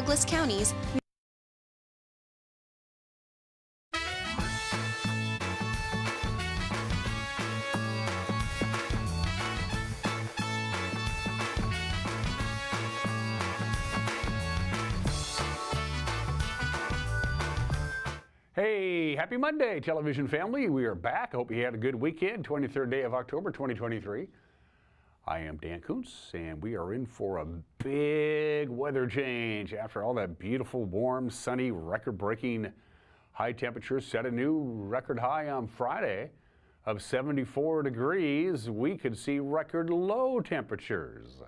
Douglas counties. Hey, happy Monday, television family. We are back. I hope you had a good weekend, 23rd day of October, 2023. I am Dan Kuntz, and we are in for a big weather change. After all that beautiful, warm, sunny, record-breaking high temperatures, set a new record high on Friday of 74 degrees. We could see record low temperatures.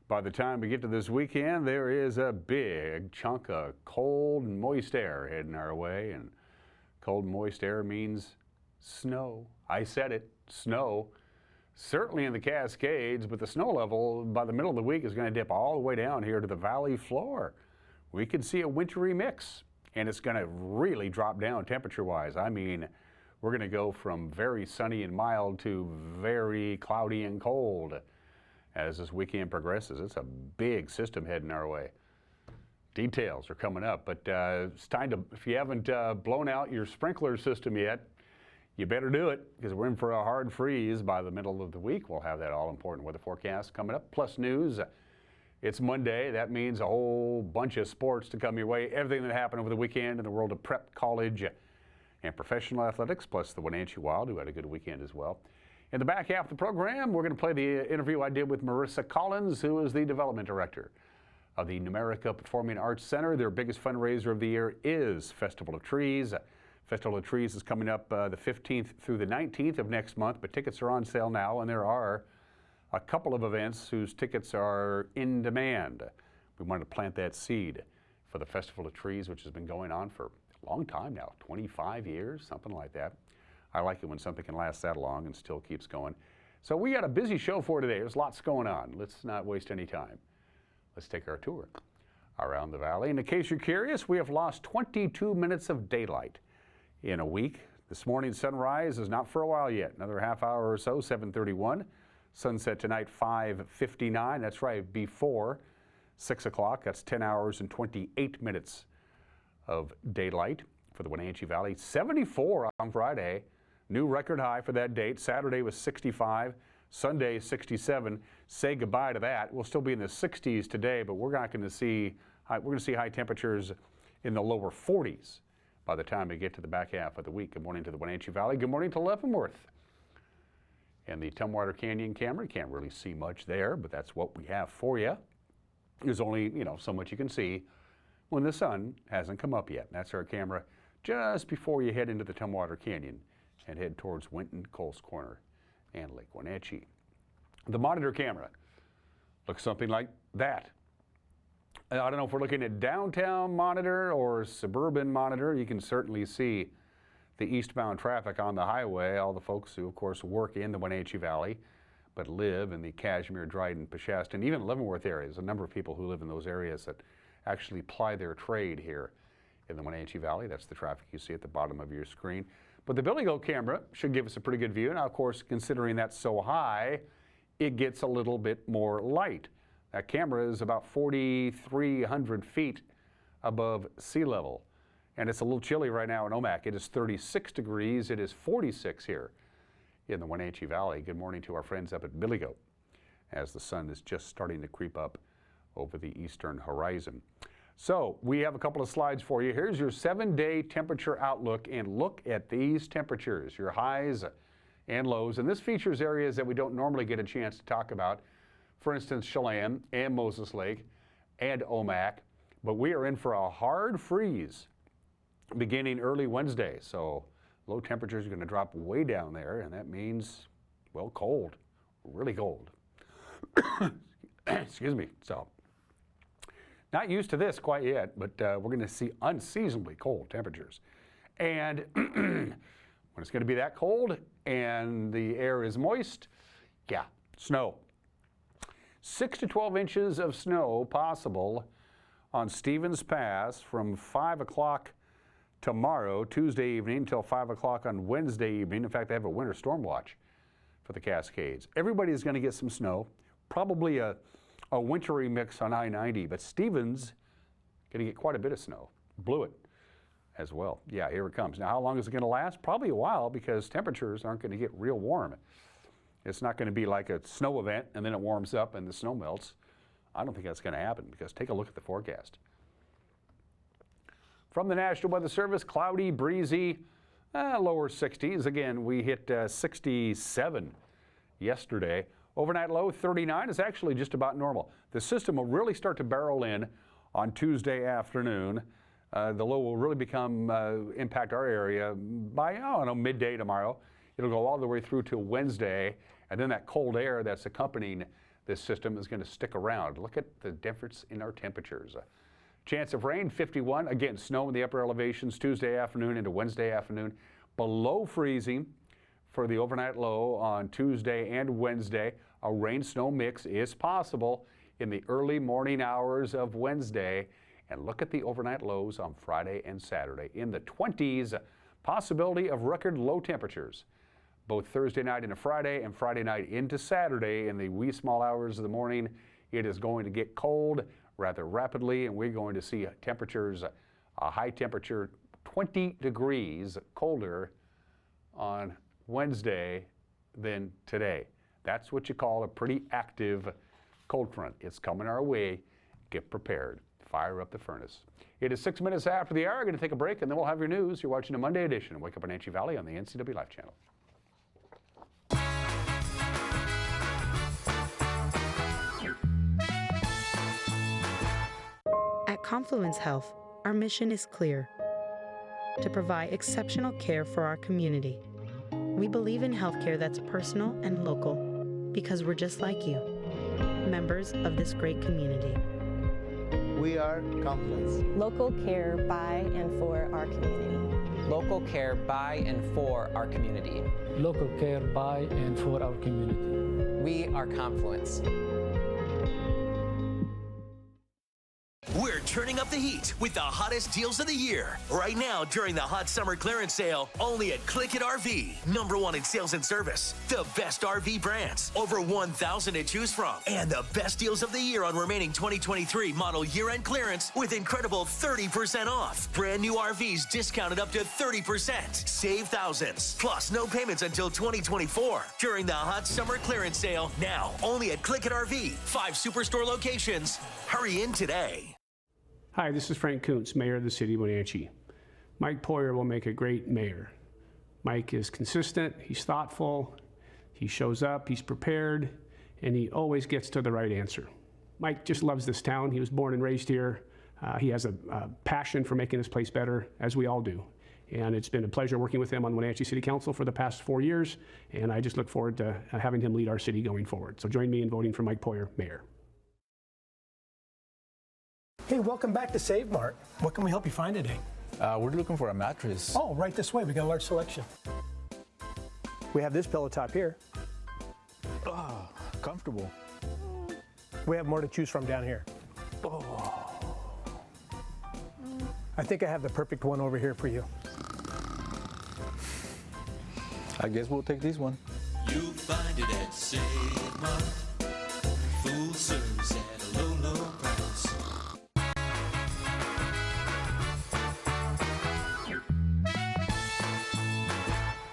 By the time we get to this weekend, there is a big chunk of cold, moist air heading our way, and cold, moist air means snow. I said it, snow. Certainly in the Cascades, but the snow level by the middle of the week is going to dip all the way down here to the valley floor. We could see a wintry mix, and it's going to really drop down temperature-wise. I mean, we're going to go from very sunny and mild to very cloudy and cold as this weekend progresses. It's a big system heading our way. Details are coming up, but it's time to, if you haven't blown out your sprinkler system yet, you better do it, because we're in for a hard freeze by the middle of the week. We'll have that all-important weather forecast coming up, plus news. It's Monday. That means a whole bunch of sports to come your way. Everything that happened over the weekend in the world of prep, college, and professional athletics, plus the Wenatchee Wild, who had a good weekend as well. In the back half of the program, we're going to play the interview I did with Marissa Collins, who is the development director of the Numerica Performing Arts Center. Their biggest fundraiser of the year is Festival of Trees. Festival of Trees is coming up the 15th through the 19th of next month, but tickets are on sale now, and there are a couple of events whose tickets are in demand. We wanted to plant that seed for the Festival of Trees, which has been going on for a long time now, 25 years, something like that. I like it when something can last that long and still keeps going. So we got a busy show for today. There's lots going on. Let's not waste any time. Let's take our tour around the valley. And in case you're curious, we have lost 22 minutes of daylight in a week. This morning's sunrise is not for a while yet. Another half hour or so, 7:31. Sunset tonight, 5:59. That's right, before 6 o'clock. That's 10 hours and 28 minutes of daylight for the Wenatchee Valley. 74 on Friday. New record high for that date. Saturday was 65, Sunday 67. Say goodbye to that. We'll still be in the 60s today, but we're not going to see high temperatures in the lower 40s by the time we get to the back half of the week. Good morning to the Wenatchee Valley. Good morning to Leavenworth. And the Tumwater Canyon camera, you can't really see much there, but that's what we have for you. There's only, so much you can see when the sun hasn't come up yet. That's our camera just before you head into the Tumwater Canyon and head towards Winton, Coles Corner, and Lake Wenatchee. The monitor camera looks something like that. I don't know if we're looking at downtown monitor or suburban monitor. You can certainly see the eastbound traffic on the highway, all the folks who, of course, work in the Wenatchee Valley, but live in the Cashmere, Dryden, Peshastin, even Leavenworth areas. A number of people who live in those areas that actually ply their trade here in the Wenatchee Valley. That's the traffic you see at the bottom of your screen. But the Billy Goat camera should give us a pretty good view. Now, of course, considering that's so high, it gets a little bit more light. That camera is about 4,300 feet above sea level. And it's a little chilly right now in Omak. It is 36 degrees. It is 46 here in the Wenatchee Valley. Good morning to our friends up at Billy Goat as the sun is just starting to creep up over the eastern horizon. So we have a couple of slides for you. Here's your 7-day temperature outlook, and look at these temperatures, your highs and lows. And this features areas that we don't normally get a chance to talk about. For instance, Chelan and Moses Lake and Omak. But we are in for a hard freeze beginning early Wednesday. So low temperatures are going to drop way down there, and that means, well, cold, really cold. Excuse me. So not used to this quite yet, but we're going to see unseasonably cold temperatures. And when it's going to be that cold and the air is moist, yeah, snow. 6 to 12 inches of snow possible on Stevens Pass from 5 o'clock tomorrow, Tuesday evening, until 5 o'clock on Wednesday evening. In fact, they have a winter storm watch for the Cascades. Everybody's going to get some snow, probably a wintry mix on I-90, but Stevens Going to get quite a bit of snow. Blew it as well. Yeah, here it comes. Now, how long is it going to last? Probably a while, because temperatures aren't going to get real warm. It's not going to be like a snow event and then it warms up and the snow melts. I don't think that's going to happen, because take a look at the forecast. From the National Weather Service, cloudy, breezy, lower 60s. Again, we hit 67 yesterday. Overnight low 39 is actually just about normal. The system will really start to barrel in on Tuesday afternoon. The low will really impact our area by, midday tomorrow. It'll go all the way through to Wednesday, and then that cold air that's accompanying this system is going to stick around. Look at the difference in our temperatures. Chance of rain, 51. Again, snow in the upper elevations Tuesday afternoon into Wednesday afternoon. Below freezing for the overnight low on Tuesday and Wednesday. A rain-snow mix is possible in the early morning hours of Wednesday. And look at the overnight lows on Friday and Saturday. In the 20s, possibility of record low temperatures. Both Thursday night into Friday and Friday night into Saturday in the wee small hours of the morning. It is going to get cold rather rapidly, and we're going to see temperatures, a high temperature 20 degrees colder on Wednesday than today. That's what you call a pretty active cold front. It's coming our way. Get prepared. Fire up the furnace. It is 6 minutes after the hour. We're going to take a break, and then we'll have your news. You're watching a Monday edition of Wake Up Wenatchee Valley on the NCW Life channel. At Confluence Health, our mission is clear: to provide exceptional care for our community. We believe in healthcare that's personal and local, because we're just like you, members of this great community. We are Confluence. Local care by and for our community. Local care by and for our community. Local care by and for our community. We are Confluence. We're turning up the heat with the hottest deals of the year. Right now, during the hot summer clearance sale, only at Click It RV. #1 in sales and service. The best RV brands. Over 1,000 to choose from. And the best deals of the year on remaining 2023 model year-end clearance with incredible 30% off. Brand new RVs discounted up to 30%. Save thousands. Plus, no payments until 2024. During the hot summer clearance sale, now only at Click It RV. 5 Superstore locations. Hurry in today. Hi, this is Frank Kuntz, Mayor of the City of Wenatchee. Mike Poyer will make a great mayor. Mike is consistent, he's thoughtful, he shows up, he's prepared, and he always gets to the right answer. Mike just loves this town. He was born and raised here. He has a passion for making this place better, as we all do. And it's been a pleasure working with him on Wenatchee City Council for the past 4 years, and I just look forward to having him lead our city going forward. So join me in voting for Mike Poyer, Mayor. Hey, welcome back to Save Mart. What can we help you find today? We're looking for a mattress. Oh, right this way. We got a large selection. We have this pillow top here. Oh, comfortable. We have more to choose from down here. Oh. I think I have the perfect one over here for you. I guess we'll take this one. You'll find it at Save Mart. Full service at a low, low price.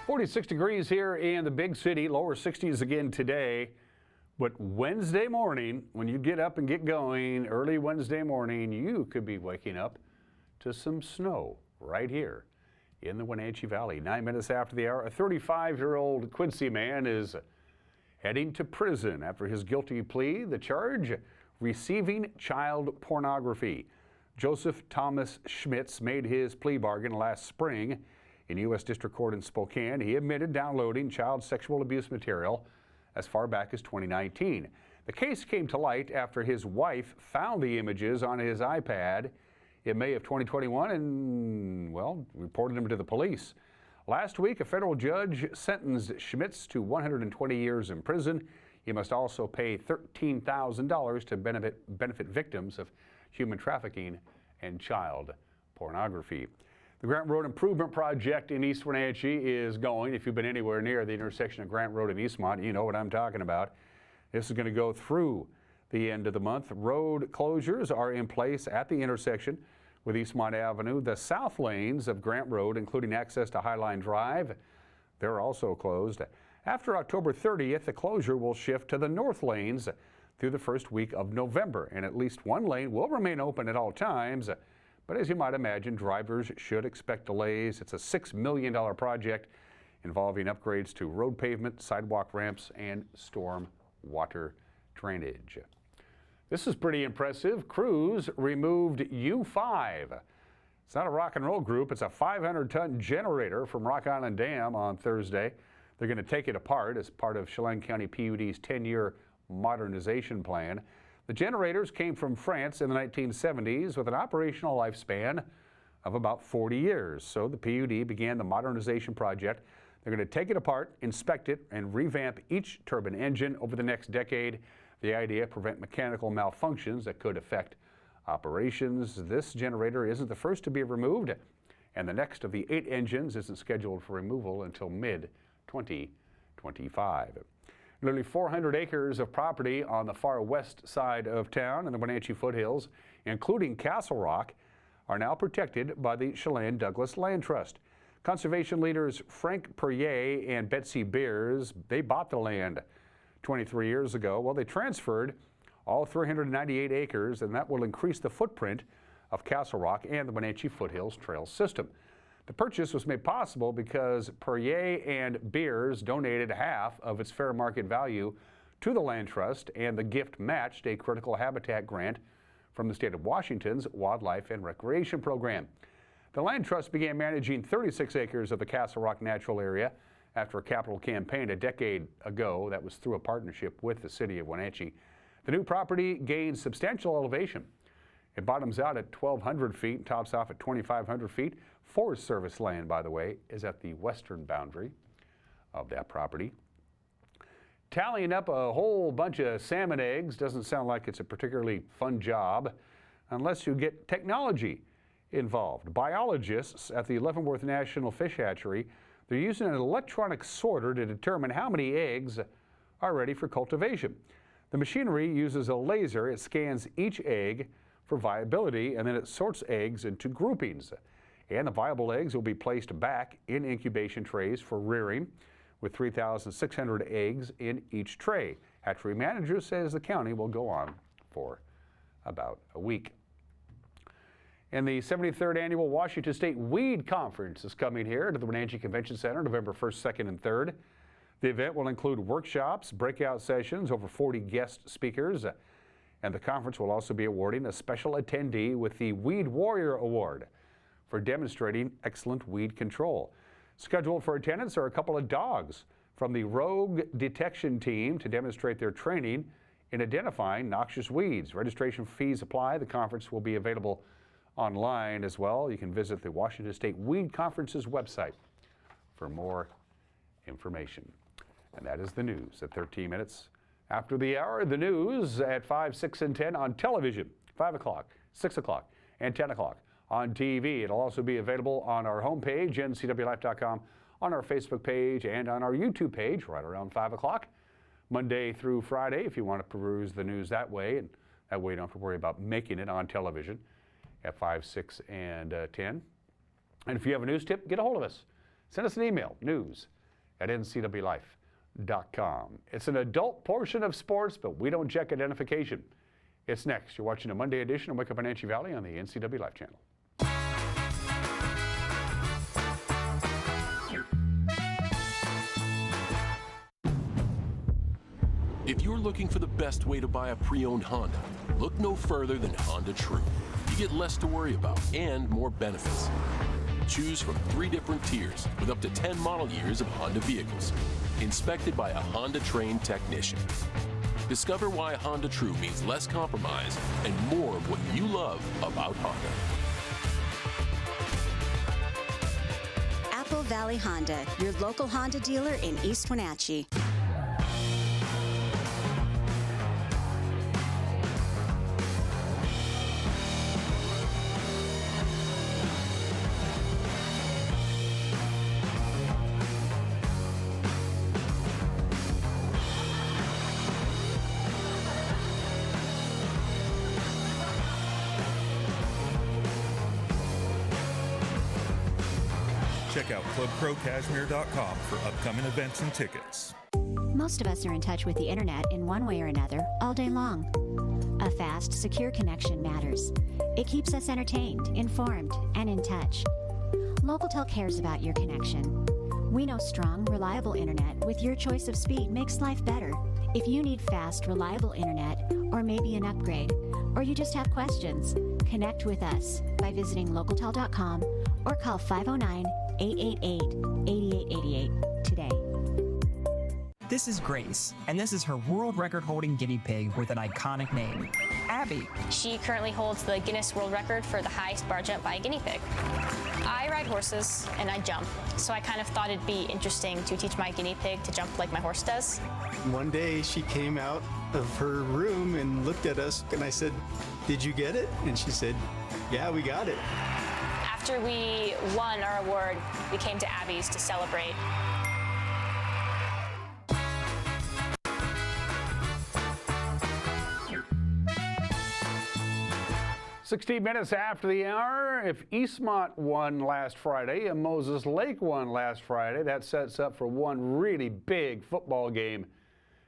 46 degrees here in the big city, lower 60s again today. But Wednesday morning, when you get up and get going, early Wednesday morning, you could be waking up to some snow right here in the Wenatchee Valley. 9 minutes after the hour, a 35-year-old Quincy man is heading to prison after his guilty plea. The charge, receiving child pornography. Joseph Thomas Schmitz made his plea bargain last spring in U.S. District Court in Spokane. He admitted downloading child sexual abuse material as far back as 2019. The case came to light after his wife found the images on his iPad in May of 2021 and, well, reported them to the police. Last week, a federal judge sentenced Schmitz to 120 years in prison. He must also pay $13,000 to benefit victims of human trafficking and child pornography. The Grant Road Improvement Project in East Wenatchee is going. If you've been anywhere near the intersection of Grant Road and Eastmont, you know what I'm talking about. This is going to go through the end of the month. Road closures are in place at the intersection with Eastmont Avenue. The south lanes of Grant Road, including access to Highline Drive, they're also closed. After October 30th, the closure will shift to the north lanes through the first week of November, and at least one lane will remain open at all times. But as you might imagine, drivers should expect delays. It's a $6 million project involving upgrades to road pavement, sidewalk ramps, and storm water drainage. This is pretty impressive. Crews removed U5. It's not a rock and roll group. It's a 500-ton generator from Rock Island Dam on Thursday. They're going to take it apart as part of Chelan County PUD's 10-year modernization plan. The generators came from France in the 1970s with an operational lifespan of about 40 years. So the PUD began the modernization project. They're going to take it apart, inspect it, and revamp each turbine engine over the next decade. The idea, prevent mechanical malfunctions that could affect operations. This generator isn't the first to be removed, and the next of the 8 engines isn't scheduled for removal until mid-2025. Nearly 400 acres of property on the far west side of town in the Wenatchee foothills, including Castle Rock, are now protected by the Chelan Douglas Land Trust. Conservation leaders Frank Perrier and Betsy Beers, they bought the land 23 years ago. Well, they transferred all 398 acres, and that will increase the footprint of Castle Rock and the Wenatchee Foothills Trail System. The purchase was made possible because Perrier and Beers donated half of its fair market value to the Land Trust, and the gift matched a critical habitat grant from the state of Washington's Wildlife and Recreation Program. The Land Trust began managing 36 acres of the Castle Rock Natural Area after a capital campaign a decade ago that was through a partnership with the city of Wenatchee. The new property gains substantial elevation. It bottoms out at 1,200 feet and tops off at 2,500 feet. Forest Service land, by the way, is at the western boundary of that property. Tallying up a whole bunch of salmon eggs doesn't sound like it's a particularly fun job unless you get technology involved. Biologists at the Leavenworth National Fish Hatchery, they're using an electronic sorter to determine how many eggs are ready for cultivation. The machinery uses a laser. It scans each egg for viability, and then it sorts eggs into groupings. And the viable eggs will be placed back in incubation trays for rearing, with 3,600 eggs in each tray. Hatchery manager says the county will go on for about a week. And the 73rd Annual Washington State Weed Conference is coming here to the Wenatchee Convention Center November 1st, 2nd, and 3rd. The event will include workshops, breakout sessions, over 40 guest speakers, and the conference will also be awarding a special attendee with the Weed Warrior Award for demonstrating excellent weed control. Scheduled for attendance are a couple of dogs from the Rogue Detection Team to demonstrate their training in identifying noxious weeds. Registration fees apply. The conference will be available online as well. You can visit the Washington State Weed Conference's website for more information. And that is the news at 13 minutes after the hour. The news at 5, 6, and 10 on television, 5 o'clock, 6 o'clock, and 10 o'clock on TV. It'll also be available on our homepage, ncwlife.com, on our Facebook page, and on our YouTube page right around 5 o'clock, Monday through Friday, if you want to peruse the news that way. And that way you don't have to worry about making it on television at 5, 6, and 10. And if you have a news tip, get a hold of us. Send us an email, news@ncwlife.com. It's an adult portion of sports, but we don't check identification. It's next. You're watching a Monday edition of Wake Up Wenatchee Valley on the NCW Life channel. If you're looking for the best way to buy a pre-owned Honda, look no further than Honda True. You get less to worry about and more benefits. Choose from 3 different tiers with up to 10 model years of Honda vehicles, inspected by a Honda-trained technician. Discover why Honda True means less compromise and more of what you love about Honda. Apple Valley Honda, your local Honda dealer in East Wenatchee. check out clubprocashmere.com for upcoming events and tickets. Most of us are in touch with the internet in one way or another all day long. A fast, secure connection matters. It keeps us entertained, informed, and in touch. Local cares about your connection. We know strong, reliable internet with your choice of speed makes life better. If you need fast, reliable internet, or maybe an upgrade, or you just have questions, connect with us by visiting localtel.com or call 509-888-8888 today. This is Grace, and this is her world record-holding guinea pig with an iconic name, Abby. She currently holds the Guinness World Record for the highest bar jump by a guinea pig. I ride horses and I jump, so I kind of thought it'd be interesting to teach my guinea pig to jump like my horse does. One day she came out of her room and looked at us, and I said, "Did you get it?" And she said, "Yeah, we got it." After we won our award, we came to Abby's to celebrate. 16 minutes after the hour, if Eastmont won last Friday and Moses Lake won last Friday, that sets up for one really big football game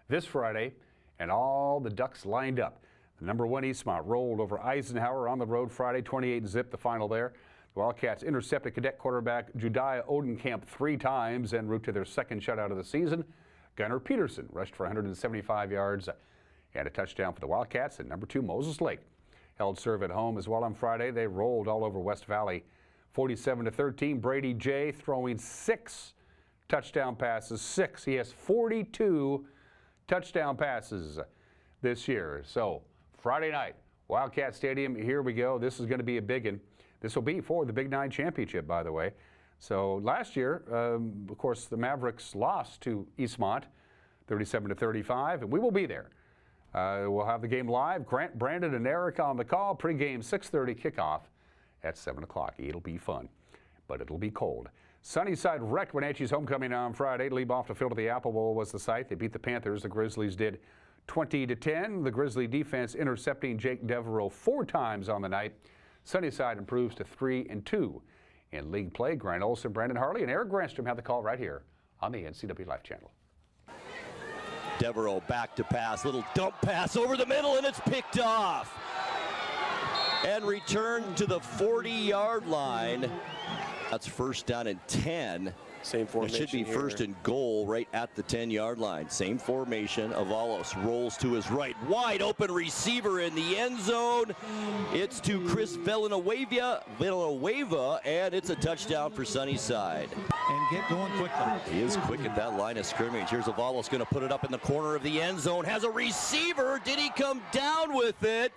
this Friday, and all the Ducks lined up. The number 1 Eastmont rolled over Eisenhower on the road Friday, 28-zip the final there. The Wildcats intercepted Cadet quarterback Judiah Odenkamp 3 times en route to their second shutout of the season. Gunnar Peterson rushed for 175 yards and a touchdown for the Wildcats, and number 2 Moses Lake held serve at home as well on Friday. They rolled all over West Valley, 47-13. Brady J throwing 6 touchdown passes. 6. He has 42 touchdown passes this year. So Friday night, Wildcat Stadium, here we go. This is going to be a big one. This will be for the Big 9 championship, by the way. So last year, of course, the Mavericks lost to Eastmont, 37-35, and we will be there. We'll have the game live. Grant, Brandon, and Eric on the call. Pre-game 6:30 kickoff at 7 o'clock. It'll be fun, but it'll be cold. Sunnyside wrecked Wenatchee's homecoming on Friday. To lead off the field of the Apple Bowl was the site. They beat the Panthers. The Grizzlies did 20-10. The Grizzly defense intercepting Jake Devereaux 4 times on the night. Sunnyside improves to 3-2 in league play. Grant Olson, Brandon Harley, and Eric Granstrom have the call right here on the NCW Life Channel. Devereaux back to pass, little dump pass over the middle, and it's picked off. And returned to the 40-yard line. That's first down and 10. Same formation. It should be first and goal right at the 10-yard line. Same formation. Avalos rolls to his right. Wide open receiver in the end zone. It's to Chris Villanueva, and it's a touchdown for Sunnyside. And get going quickly. He is quick at that line of scrimmage. Here's Avalos going to put it up in the corner of the end zone. Has a receiver. Did he come down with it?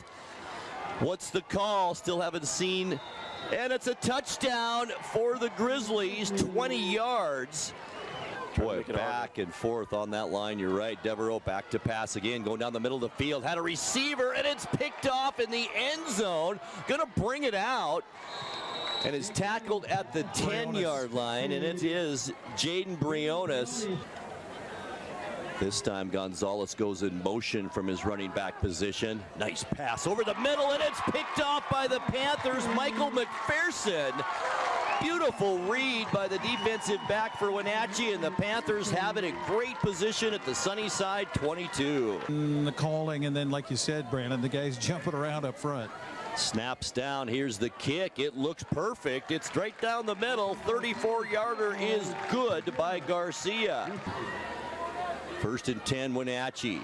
What's the call? Still haven't seen. And it's a touchdown for the Grizzlies, 20 yards. Boy, back and forth on that line. You're right. Devereaux back to pass again, going down the middle of the field. Had a receiver, and it's picked off in the end zone. Going to bring it out. And is tackled at the 10-yard line, and it is Jaden Briones. This time Gonzalez goes in motion from his running back position. Nice pass over the middle, and it's picked off by the Panthers, Michael McPherson. Beautiful read by the defensive back for Wenatchee, and the Panthers have it in great position at the Sunnyside 22. The calling, and then like you said, Brandon, the guys jumping around up front. Snaps down. Here's the kick. It looks perfect. It's straight down the middle. 34-yarder is good by Garcia. First and 10, Wenatchee.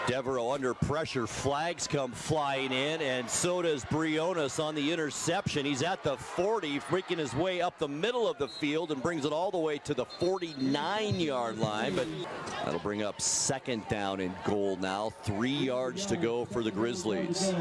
Devereaux under pressure. Flags come flying in, and so does Briones on the interception. He's at the 40, freaking his way up the middle of the field and brings it all the way to the 49-yard line. But that'll bring up second down and goal now. 3 yards to go for the Grizzlies.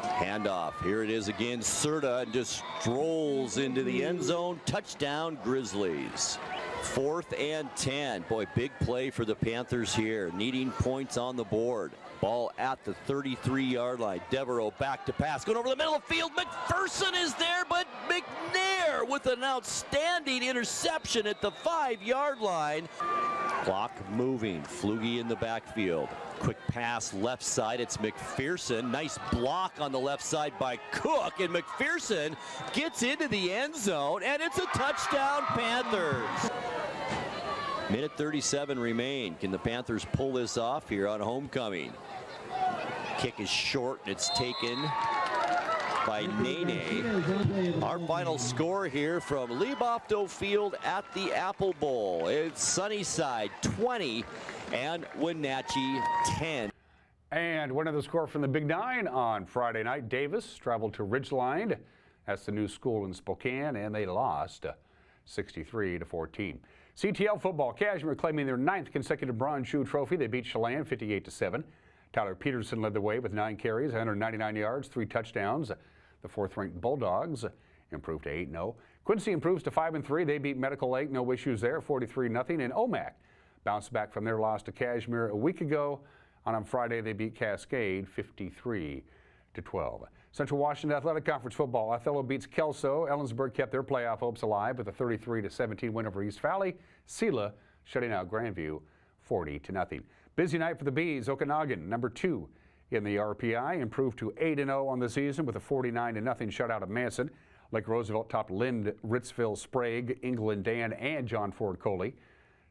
Handoff. Here it is again. Serta and just strolls into the end zone. Touchdown, Grizzlies. 4th and 10. Boy, big play for the Panthers here. Needing points on the board. Ball at the 33-yard line. Devereaux back to pass. Going over the middle of the field. McPherson is there, but McNair with an outstanding interception at the 5-yard line. Clock moving. Flugie in the backfield. Quick pass left side. It's McPherson. Nice block on the left side by Cook. And McPherson gets into the end zone. And it's a touchdown, Panthers. Minute 37 remain. Can the Panthers pull this off here on homecoming? Kick is short. And it's taken by Nene. Our final score here from Leibofto Field at the Apple Bowl. It's Sunnyside 20 and Wenatchee 10. And one of the score from the Big Nine on Friday night. Davis traveled to Ridgeline. That's the new school in Spokane, and they lost 63-14. CTL football, Cashmere claiming their 9th consecutive Bronze Shoe Trophy. They beat Chelan 58-7. Tyler Peterson led the way with 9 carries, 199 yards, 3 touchdowns. The 4th-ranked Bulldogs improved to 8-0. Quincy improves to 5-3. They beat Medical Lake, no issues there, 43-0. And OMAC bounced back from their loss to Cashmere a week ago. On Friday, they beat Cascade 53-12. Central Washington Athletic Conference football. Othello beats Kelso. Ellensburg kept their playoff hopes alive with a 33-17 win over East Valley. Sela shutting out Grandview 40-0. Busy night for the Bees. Okanagan, number 2 in the RPI, improved to 8-0 on the season with a 49-0 shutout of Manson. Lake Roosevelt topped Lind, Ritzville, Sprague, England Dan, and John Ford Coley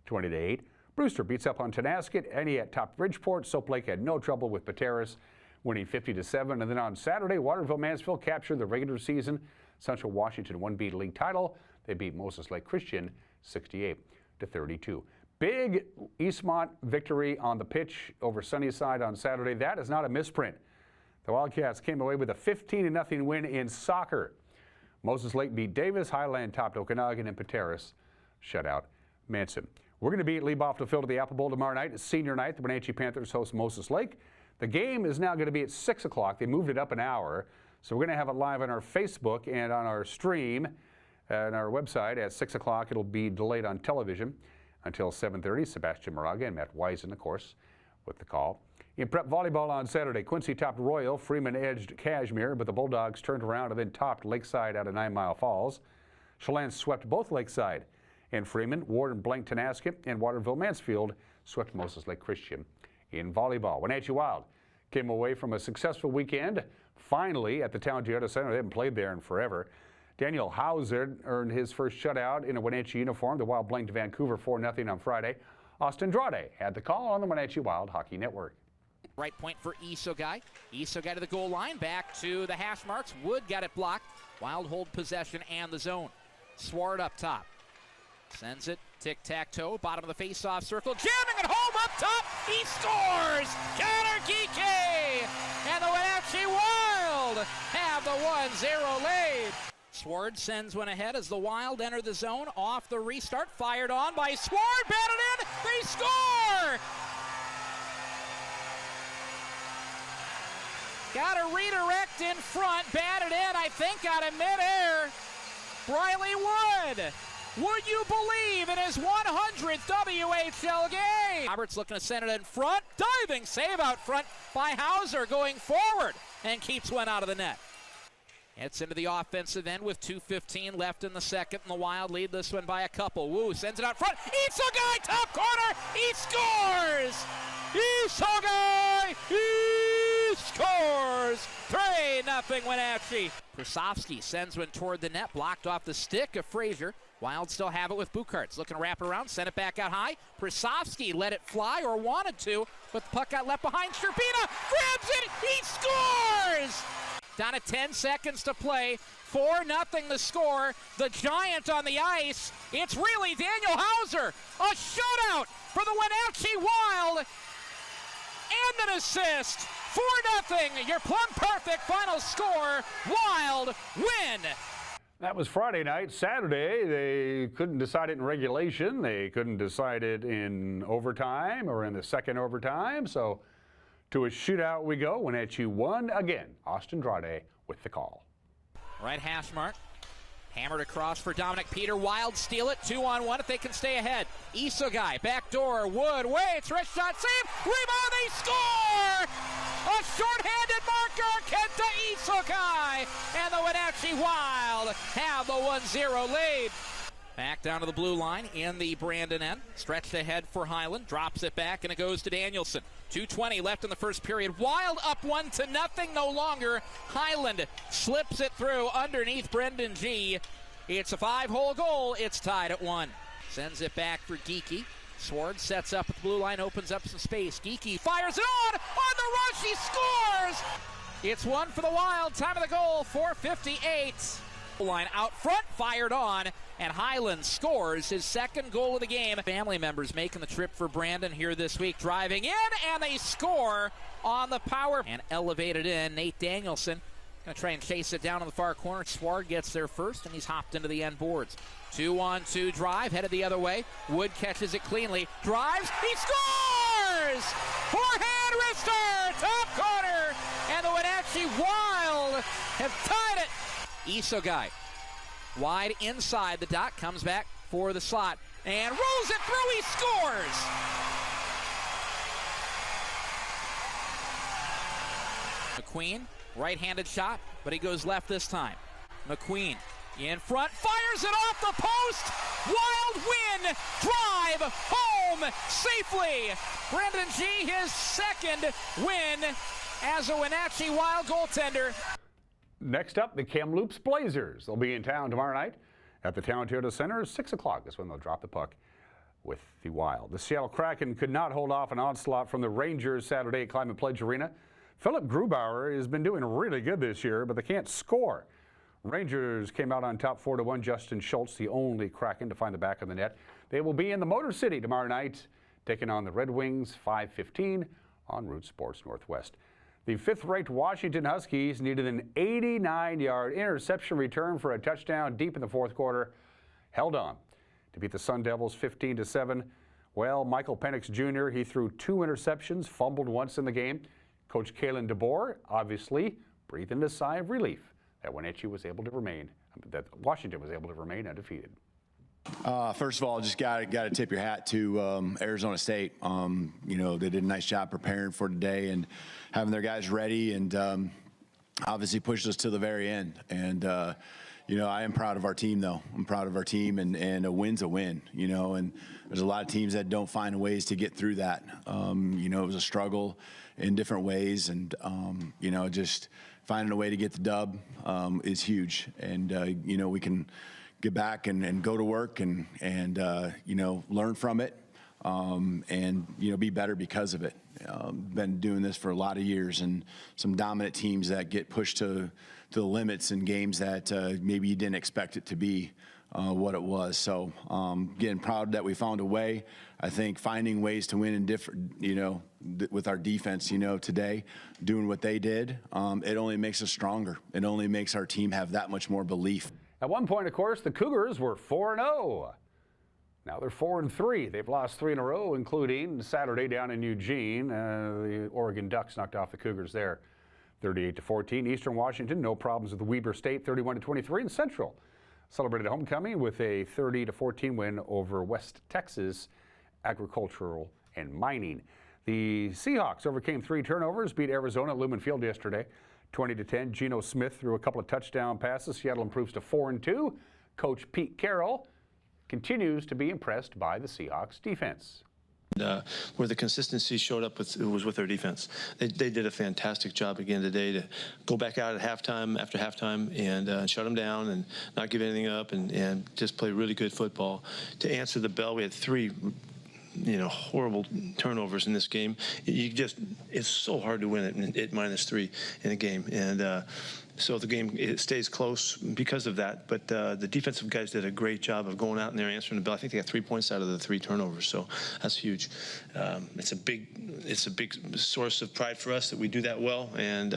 20-8. Brewster beats up on Tonasket. Entiat topped Bridgeport. Soap Lake had no trouble with Pateras, winning 50-7. And then on Saturday, Waterville-Mansfield captured the regular season Central Washington 1B league title. They beat Moses Lake Christian 68-32. Big Eastmont victory on the pitch over Sunnyside on Saturday. That is not a misprint. The Wildcats came away with a 15-0 win in soccer. Moses Lake beat Davis. Highland topped Okanagan, and Pateras shut out Manson. We're going to be at Leibofto Field at the Apple Bowl tomorrow night. It's senior night. The Wenatchee Panthers host Moses Lake. The game is now going to be at 6 o'clock. They moved it up an hour. So we're going to have it live on our Facebook and on our stream and our website at 6 o'clock. It'll be delayed on television until 7:30. Sebastian Moraga and Matt Wisen, of course, with the call. In prep volleyball on Saturday, Quincy topped Royal. Freeman edged Cashmere, but the Bulldogs turned around and then topped Lakeside out of 9 Mile Falls. Chelan swept both Lakeside and Freeman. Warden blanked Tonasket, and Waterville-Mansfield swept Moses Lake Christian. In volleyball, Wenatchee Wild came away from a successful weekend, finally at the Town Toyota Center. They haven't played there in forever. Daniel Hauser earned his first shutout in a Wenatchee uniform. The Wild blanked Vancouver 4-0 on Friday. Austin Drade had the call on the Wenatchee Wild Hockey Network. Right point for Isogai. Isogai to the goal line, back to the hash marks. Wood got it blocked. Wild hold possession and the zone. Swart up top. Sends it, tic-tac-toe, bottom of the face-off circle. Jamming it home up top. He scores! Connor Geeke! And the Wenatchee Wild have the 1-0 lead. Sward sends one ahead as the Wild enter the zone. Off the restart, fired on by Sward, batted in, they score! Got a redirect in front, batted in, I think out of midair. Briley Wood, would you believe in his 100th WHL game? Roberts looking to send it in front, diving save out front by Hauser going forward and keeps one out of the net. It's into the offensive end with 2:15 left in the second, and the Wild lead this one by a couple. Wu sends it out front. Isogai, top corner. He scores! Isogai! He scores! 3-0 Wenatchee. Krasovsky sends one toward the net, blocked off the stick of Frazier. Wild still have it with Bukarts. Looking to wrap it around, send it back out high. Prasovsky let it fly or wanted to, but the puck got left behind. Sherbina grabs it. He scores! Down to 10 seconds to play. 4-0 the score. The Giant on the ice. It's really Daniel Hauser. A shutout for the Wenatchee Wild. And an assist. 4-0. Your plumb perfect final score. Wild win. That was Friday night. Saturday, they couldn't decide it in regulation. They couldn't decide it in overtime or in the second overtime. So to a shootout we go. Wenatchee won again. Austin Drade with the call. Right hash mark. Hammered across for Dominic Peter. Wild steal it. 2-on-1 if they can stay ahead. Isogai, backdoor. Wood waits. Wrist shot save. Rebound. They score! A short-handed marker. Kenta Isogai. And the Wenatchee Wild have the 1-0 lead. Back down to the blue line in the Brandon end. Stretched ahead for Highland. Drops it back, and it goes to Danielson. 2:20 left in the first period. Wild up 1-0 no longer. Highland slips it through underneath Brendan G. It's a 5-hole goal. It's tied at 1. Sends it back for Geekie. Sword sets up at the blue line, opens up some space. Geekie fires it on the rush. He scores. It's 1 for the Wild. Time of the goal, 4:58. Line out front, fired on, and Highland scores his second goal of the game. Family members making the trip for Brandon here this week, driving in, and they score on the power. And elevated in, Nate Danielson going to try and chase it down on the far corner. Sward gets there first, and he's hopped into the end boards. 2-on-2 drive, headed the other way. Wood catches it cleanly, drives, he scores! Forehand wrister, top corner, and the Wenatchee Wild have tied it. Isogai, wide inside the dot, comes back for the slot, and rolls it through, he scores! McQueen, right-handed shot, but he goes left this time. McQueen, in front, fires it off the post! Wild win! Drive home safely! Brendan G, his second win as a Wenatchee Wild goaltender. Next up, the Kamloops Blazers. They'll be in town tomorrow night at the Town Toyota Center. 6 o'clock is when they'll drop the puck with the Wild. The Seattle Kraken could not hold off an onslaught from the Rangers Saturday at Climate Pledge Arena. Philip Grubauer has been doing really good this year, but they can't score. Rangers came out on top 4-1. Justin Schultz, the only Kraken to find the back of the net. They will be in the Motor City tomorrow night, taking on the Red Wings, 5:15 on Root Sports Northwest. The 5th-ranked Washington Huskies needed an 89-yard interception return for a touchdown deep in the fourth quarter. Held on to beat the Sun Devils 15-7. Well, Michael Penix Jr., he threw 2 interceptions, fumbled once in the game. Coach Kalen DeBoer obviously breathing a sigh of relief that Washington was able to remain undefeated. First of all, just got to tip your hat to Arizona State. You know, they did a nice job preparing for today and having their guys ready, and obviously pushed us to the very end. And you know, I am proud of our team, though. I'm proud of our team, and a win's a win. You know, and there's a lot of teams that don't find ways to get through that. You know, it was a struggle in different ways, and you know, just finding a way to get the dub is huge. And you know, we can get back and go to work and you know, learn from it, and you know, be better because of it. Been doing this for a lot of years, and some dominant teams that get pushed to the limits in games that maybe you didn't expect it to be what it was. So getting proud that we found a way. I think finding ways to win in different, you know, with our defense, you know, today, doing what they did, it only makes us stronger. It only makes our team have that much more belief. At one point, of course, the Cougars were 4-0. Now they're 4-3. They've lost 3 in a row, including Saturday down in Eugene. The Oregon Ducks knocked off the Cougars there, 38-14. Eastern Washington, no problems with Weber State, 31-23. And Central celebrated homecoming with a 30-14 win over West Texas Agricultural and Mining. The Seahawks overcame 3 turnovers, beat Arizona at Lumen Field yesterday, 20-10. Geno Smith threw a couple of touchdown passes. Seattle improves to 4-2. Coach Pete Carroll continues to be impressed by the Seahawks defense. Where the consistency showed up was with their defense. They did a fantastic job again today to go back out at halftime, after halftime, and shut them down and not give anything up, and just play really good football. To answer the bell, we had 3 horrible turnovers in this game. It's so hard to win it at -3 in a game. And so the game, it stays close because of that. But the defensive guys did a great job of going out in there answering the bell. I think they got 3 points out of the 3 turnovers, so that's huge. It's a big source of pride for us that we do that well, and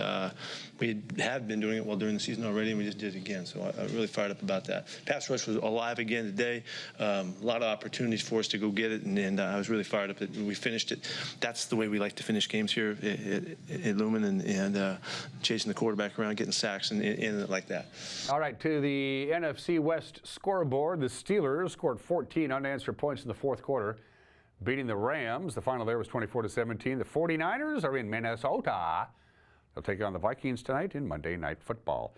we have been doing it well during the season already, and we just did it again. So I'm really fired up about that. Pass rush was alive again today. A lot of opportunities for us to go get it, and I was really fired up that we finished it. That's the way we like to finish games here at Lumen, and chasing the quarterback around, getting sacks and in it like that. All right, to the NFC West scoreboard, the Steelers scored 14 unanswered points in the fourth quarter, beating the Rams. The final there was 24-17. The 49ers are in Minnesota. They'll take on the Vikings tonight in Monday Night Football.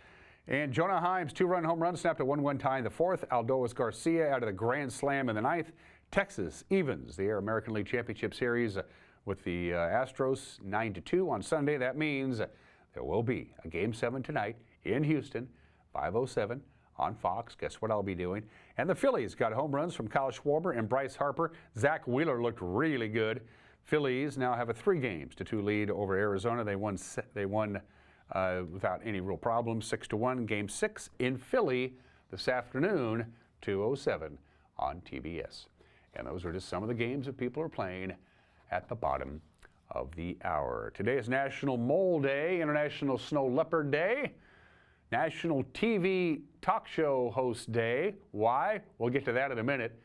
And Jonah Heim's two-run home run snapped a 1-1 tie in the fourth. Aldois Garcia out of the grand slam in the ninth. Texas evens the American League Championship Series with the Astros 9-2 on Sunday. That means there will be a Game 7 tonight in Houston, 5:07 on Fox. Guess what I'll be doing? And the Phillies got home runs from Kyle Schwarber and Bryce Harper. Zach Wheeler looked really good. Phillies now have a 3-2 lead over Arizona. They won without any real problems, 6-1. Game 6 in Philly this afternoon, 2:07 on TBS. And those are just some of the games that people are playing at the bottom of the hour. Today is National Mole Day, International Snow Leopard Day, National TV Talk Show Host Day. Why? We'll get to that in a minute.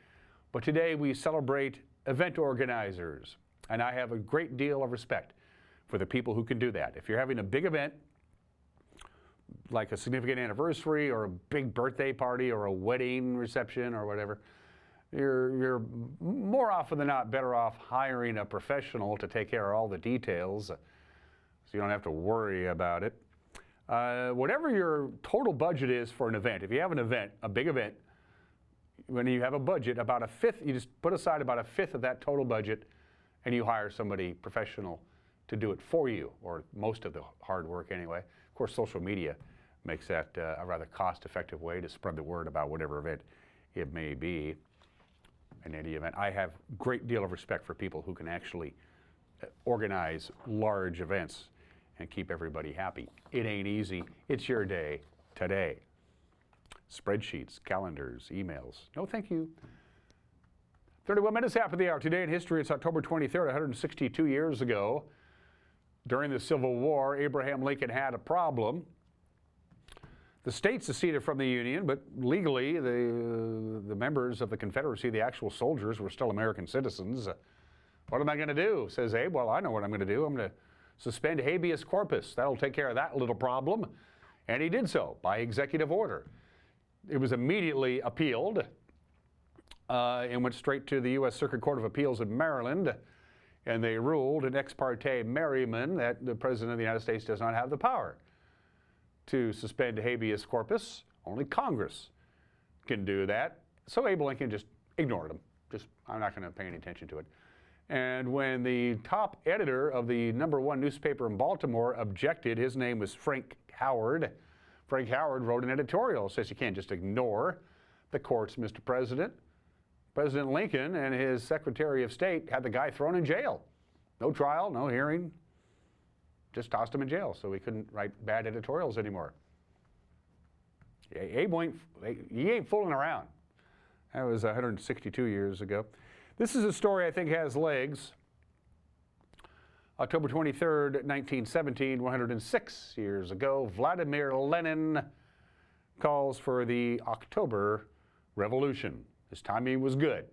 But today we celebrate event organizers. And I have a great deal of respect for the people who can do that. If you're having a big event, like a significant anniversary or a big birthday party or a wedding reception or whatever, you're more often than not better off hiring a professional to take care of all the details so you don't have to worry about it. Whatever your total budget is for an event, if you have an event, a big event, when you have a budget, about a fifth, you just put aside about a fifth of that total budget and you hire somebody professional to do it for you, or most of the hard work anyway. Of course, social media makes that a rather cost-effective way to spread the word about whatever event it may be. In any event, I have a great deal of respect for people who can actually organize large events and keep everybody happy. It ain't easy. It's your day today. Spreadsheets, calendars, emails. No, thank you. 31 minutes after the hour. Today in history, it's October 23rd, 162 years ago. During the Civil War, Abraham Lincoln had a problem. The states seceded from the Union, but legally, the members of the Confederacy, the actual soldiers, were still American citizens. What am I going to do? Says Abe. Well, I know what I'm going to do. I'm going to suspend habeas corpus. That'll take care of that little problem. And he did so by executive order. It was immediately appealed and went straight to the U.S. Circuit Court of Appeals in Maryland. And they ruled in ex parte Merriman that the President of the United States does not have the power to suspend habeas corpus. Only Congress can do that. So Abe Lincoln just ignored him. I'm not going to pay any attention to it. And when the top editor of the #1 newspaper in Baltimore objected, his name was Frank Howard. Frank Howard wrote an editorial, says you can't just ignore the courts, Mr. President. President Lincoln and his Secretary of State had the guy thrown in jail. No trial, no hearing, just tossed him in jail so he couldn't write bad editorials anymore. Abe, he ain't fooling around. That was 162 years ago. This is a story I think has legs. October 23rd, 1917, 106 years ago, Vladimir Lenin calls for the October Revolution. His timing was good.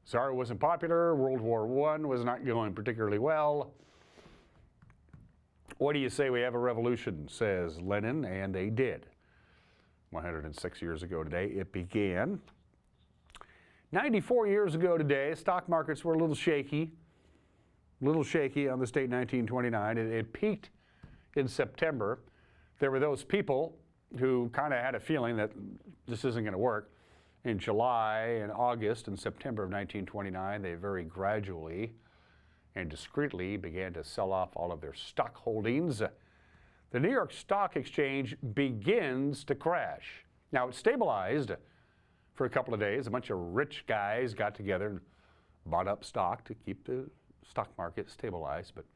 Tsar wasn't popular. World War I was not going particularly well. What do you say we have a revolution, says Lenin, and they did. 106 years ago today, it began. 94 years ago today, stock markets were a little shaky on this date, 1929. It peaked in September. There were those people who kind of had a feeling that this isn't going to work. In July and August and September of 1929, they very gradually and discreetly began to sell off all of their stock holdings. The New York Stock Exchange begins to crash. Now, it stabilized for a couple of days. A bunch of rich guys got together and bought up stock to keep the stock market stabilized, but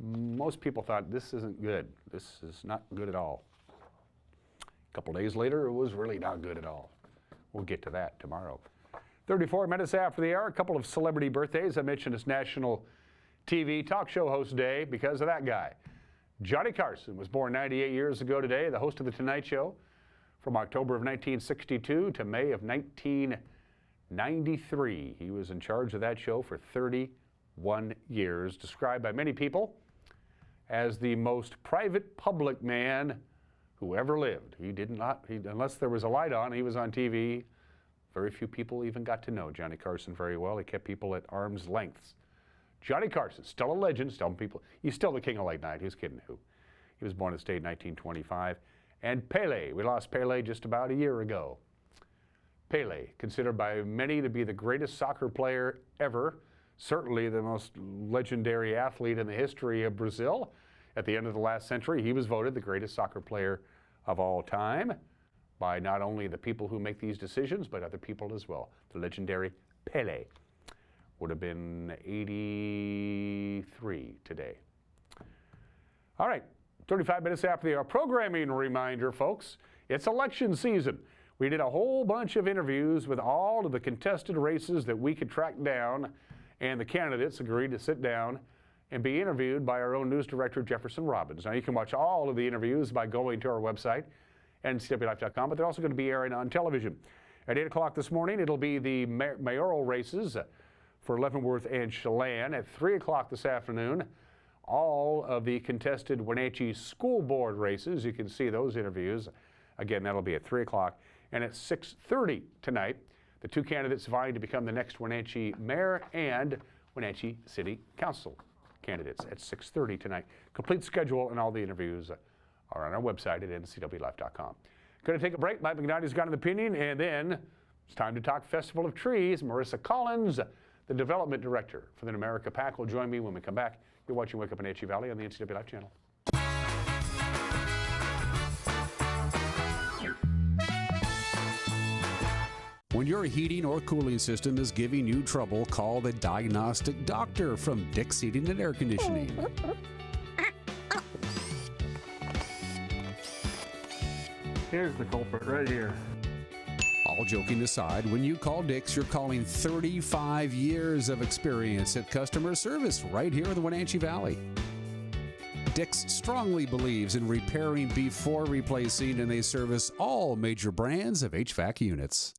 most people thought this isn't good. This is not good at all. A couple days later, it was really not good at all. We'll get to that tomorrow. 34 minutes after the hour, a couple of celebrity birthdays. I mentioned it's National TV Talk Show Host Day because of that guy. Johnny Carson was born 98 years ago today, the host of The Tonight Show from October of 1962 to May of 1993. He was in charge of that show for 31 years, described by many people as the most private public man who ever lived. Unless there was a light on, he was on TV. Very few people even got to know Johnny Carson very well. He kept people at arm's lengths. Johnny Carson, still a legend, he's still the king of late night. Who's kidding who? He was born in the state in 1925. And Pele. We lost Pele just about a year ago. Pele, considered by many to be the greatest soccer player ever, certainly the most legendary athlete in the history of Brazil. At the end of the last century, he was voted the greatest soccer player of all time by not only the people who make these decisions, but other people as well. The legendary Pele would have been 83 today. All right, 35 minutes after the programming reminder, folks. It's election season. We did a whole bunch of interviews with all of the contested races that we could track down, and the candidates agreed to sit down and be interviewed by our own news director, Jefferson Robbins. Now, you can watch all of the interviews by going to our website, ncwlife.com, but they're also going to be airing on television. At 8 o'clock this morning, it'll be the mayoral races for Leavenworth and Chelan. At 3 o'clock this afternoon, all of the contested Wenatchee School Board races. You can see those interviews. Again, that'll be at 3 o'clock. And at 6:30 tonight, the two candidates vying to become the next Wenatchee mayor and Wenatchee City Council candidates at 6:30 tonight. Complete schedule and all the interviews are on our website at ncwlife.com. Going to take a break. Mike McNally's got an opinion, and then it's time to talk Festival of Trees. Marissa Collins, the development director for the America PAC, will join me when we come back. You're watching Wake Up Wenatchee Valley on the NCW Life channel. When your heating or cooling system is giving you trouble, call the diagnostic doctor from Dick's Heating and Air Conditioning. Here's the culprit right here. All joking aside, when you call Dick's, you're calling 35 years of experience at customer service right here in the Wenatchee Valley. Dick's strongly believes in repairing before replacing, and they service all major brands of HVAC units.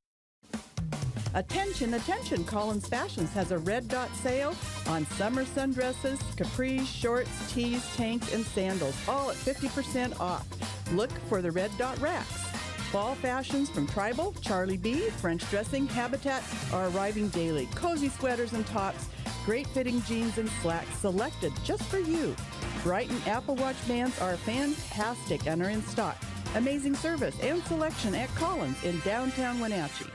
Attention, attention, Collins Fashions has a red dot sale on summer sundresses, capris, shorts, tees, tanks, and sandals, all at 50% off. Look for the red dot racks. Fall fashions from Tribal, Charlie B, French dressing, Habitat are arriving daily. Cozy sweaters and tops, great fitting jeans and slacks selected just for you. Brighton Apple Watch bands are fantastic and are in stock. Amazing service and selection at Collins in downtown Wenatchee.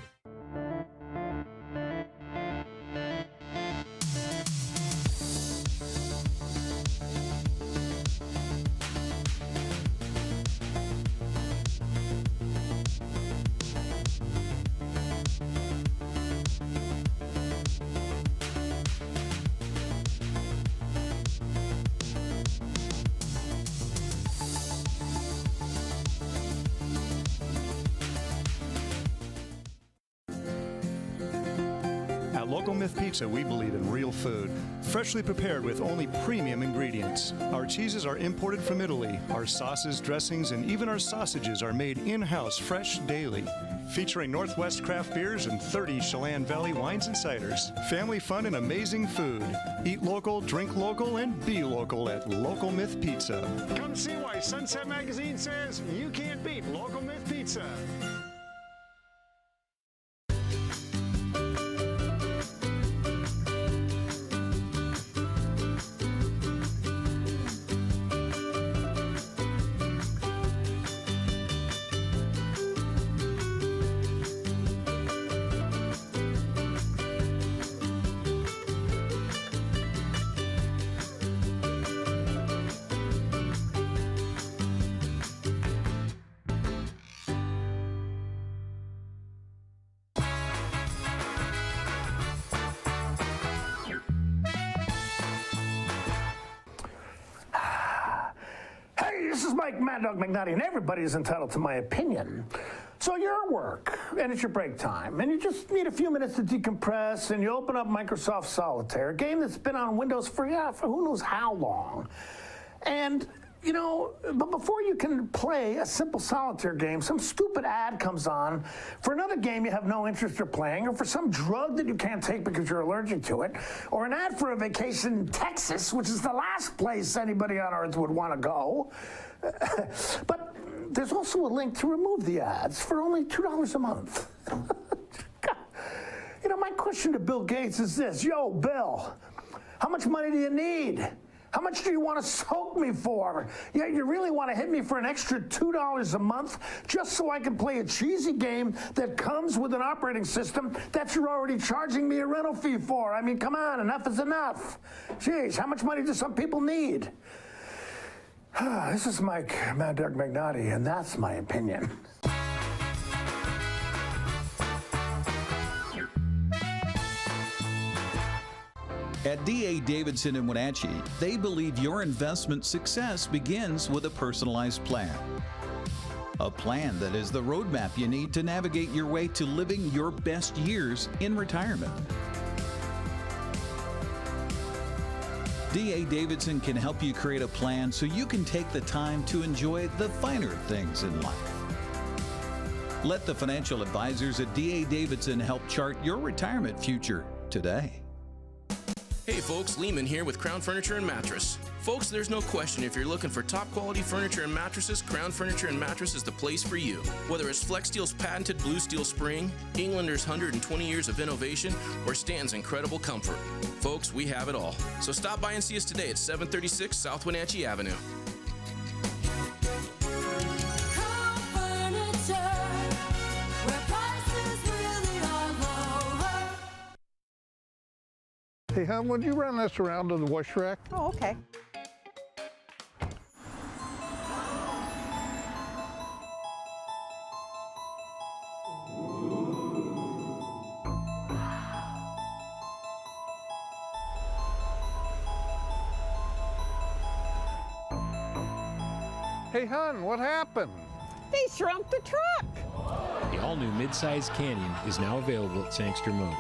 At Local Myth Pizza, we believe in real food, freshly prepared with only premium ingredients. Our cheeses are imported from Italy. Our sauces, dressings, and even our sausages are made in-house fresh daily. Featuring Northwest craft beers and 30 Chelan Valley wines and ciders. Family fun and amazing food. Eat local, drink local, and be local at Local Myth Pizza. Come see why Sunset Magazine says you can't beat Local Myth Pizza. This is Mike Mad Dog McNally, and everybody's entitled to my opinion. So you're at work, and it's your break time, and you just need a few minutes to decompress, and you open up Microsoft Solitaire, a game that's been on Windows for who knows how long. And, you know, but before you can play a simple solitaire game, some stupid ad comes on for another game you have no interest in playing, or for some drug that you can't take because you're allergic to it, or an ad for a vacation in Texas, which is the last place anybody on earth would want to go. But there's also a link to remove the ads for only $2 a month. You know, my question to Bill Gates is this. Yo, Bill, how much money do you need? How much do you want to soak me for? Yeah, you really want to hit me for an extra $2 a month just so I can play a cheesy game that comes with an operating system that you're already charging me a rental fee for? I mean, come on, enough is enough. Jeez, how much money do some people need? This is Mike Mad Dog Magnotti, and that's my opinion. At D.A. Davidson in Wenatchee, they believe your investment success begins with a personalized plan. A plan that is the roadmap you need to navigate your way to living your best years in retirement. D.A. Davidson can help you create a plan so you can take the time to enjoy the finer things in life. Let the financial advisors at D.A. Davidson help chart your retirement future today. Hey folks, Lehman here with Crown Furniture and Mattress. Folks, there's no question if you're looking for top quality furniture and mattresses, Crown Furniture and Mattress is the place for you. Whether it's FlexSteel's patented blue steel spring, Englander's 120 years of innovation, or Stan's incredible comfort. Folks, we have it all. So stop by and see us today at 736 South Wenatchee Avenue. Hey, hon, would you run this around to the wash rack? Oh, okay. Hey, hon, what happened? They shrunk the truck. The all-new mid-size Canyon is now available at Sangster Motors.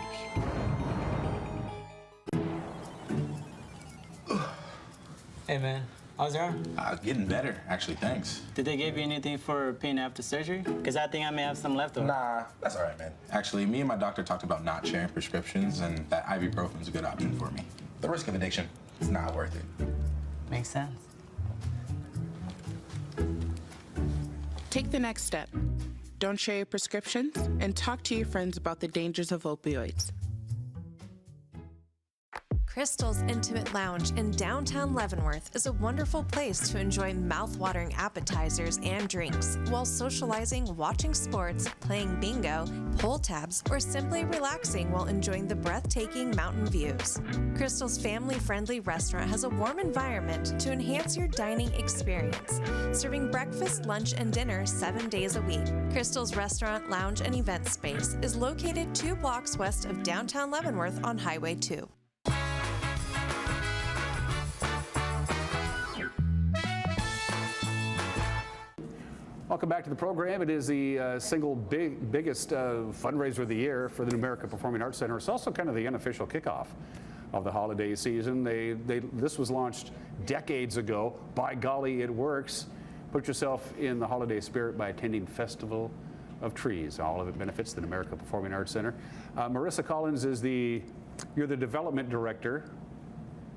Hey man, how's your arm? Getting better, actually, thanks. Did they give you anything for pain after surgery? Because I think I may have some left over. Nah, that's all right, man. Actually, me and my doctor talked about not sharing prescriptions, and that ibuprofen's a good option for me. The risk of addiction is not worth it. Makes sense. Take the next step. Don't share your prescriptions and talk to your friends about the dangers of opioids. Crystal's Intimate Lounge in downtown Leavenworth is a wonderful place to enjoy mouth-watering appetizers and drinks while socializing, watching sports, playing bingo, pull tabs, or simply relaxing while enjoying the breathtaking mountain views. Crystal's family-friendly restaurant has a warm environment to enhance your dining experience, serving breakfast, lunch, and dinner 7 days a week. Crystal's restaurant, lounge, and event space is located 2 blocks west of downtown Leavenworth on Highway 2. Welcome back to the program. It is the single biggest fundraiser of the year for the Numerica Performing Arts Center. It's also kind of the unofficial kickoff of the holiday season. This was launched decades ago. By golly, it works. Put yourself in the holiday spirit by attending Festival of Trees. All of it benefits the Numerica Performing Arts Center. Marissa Collins is you're the development director.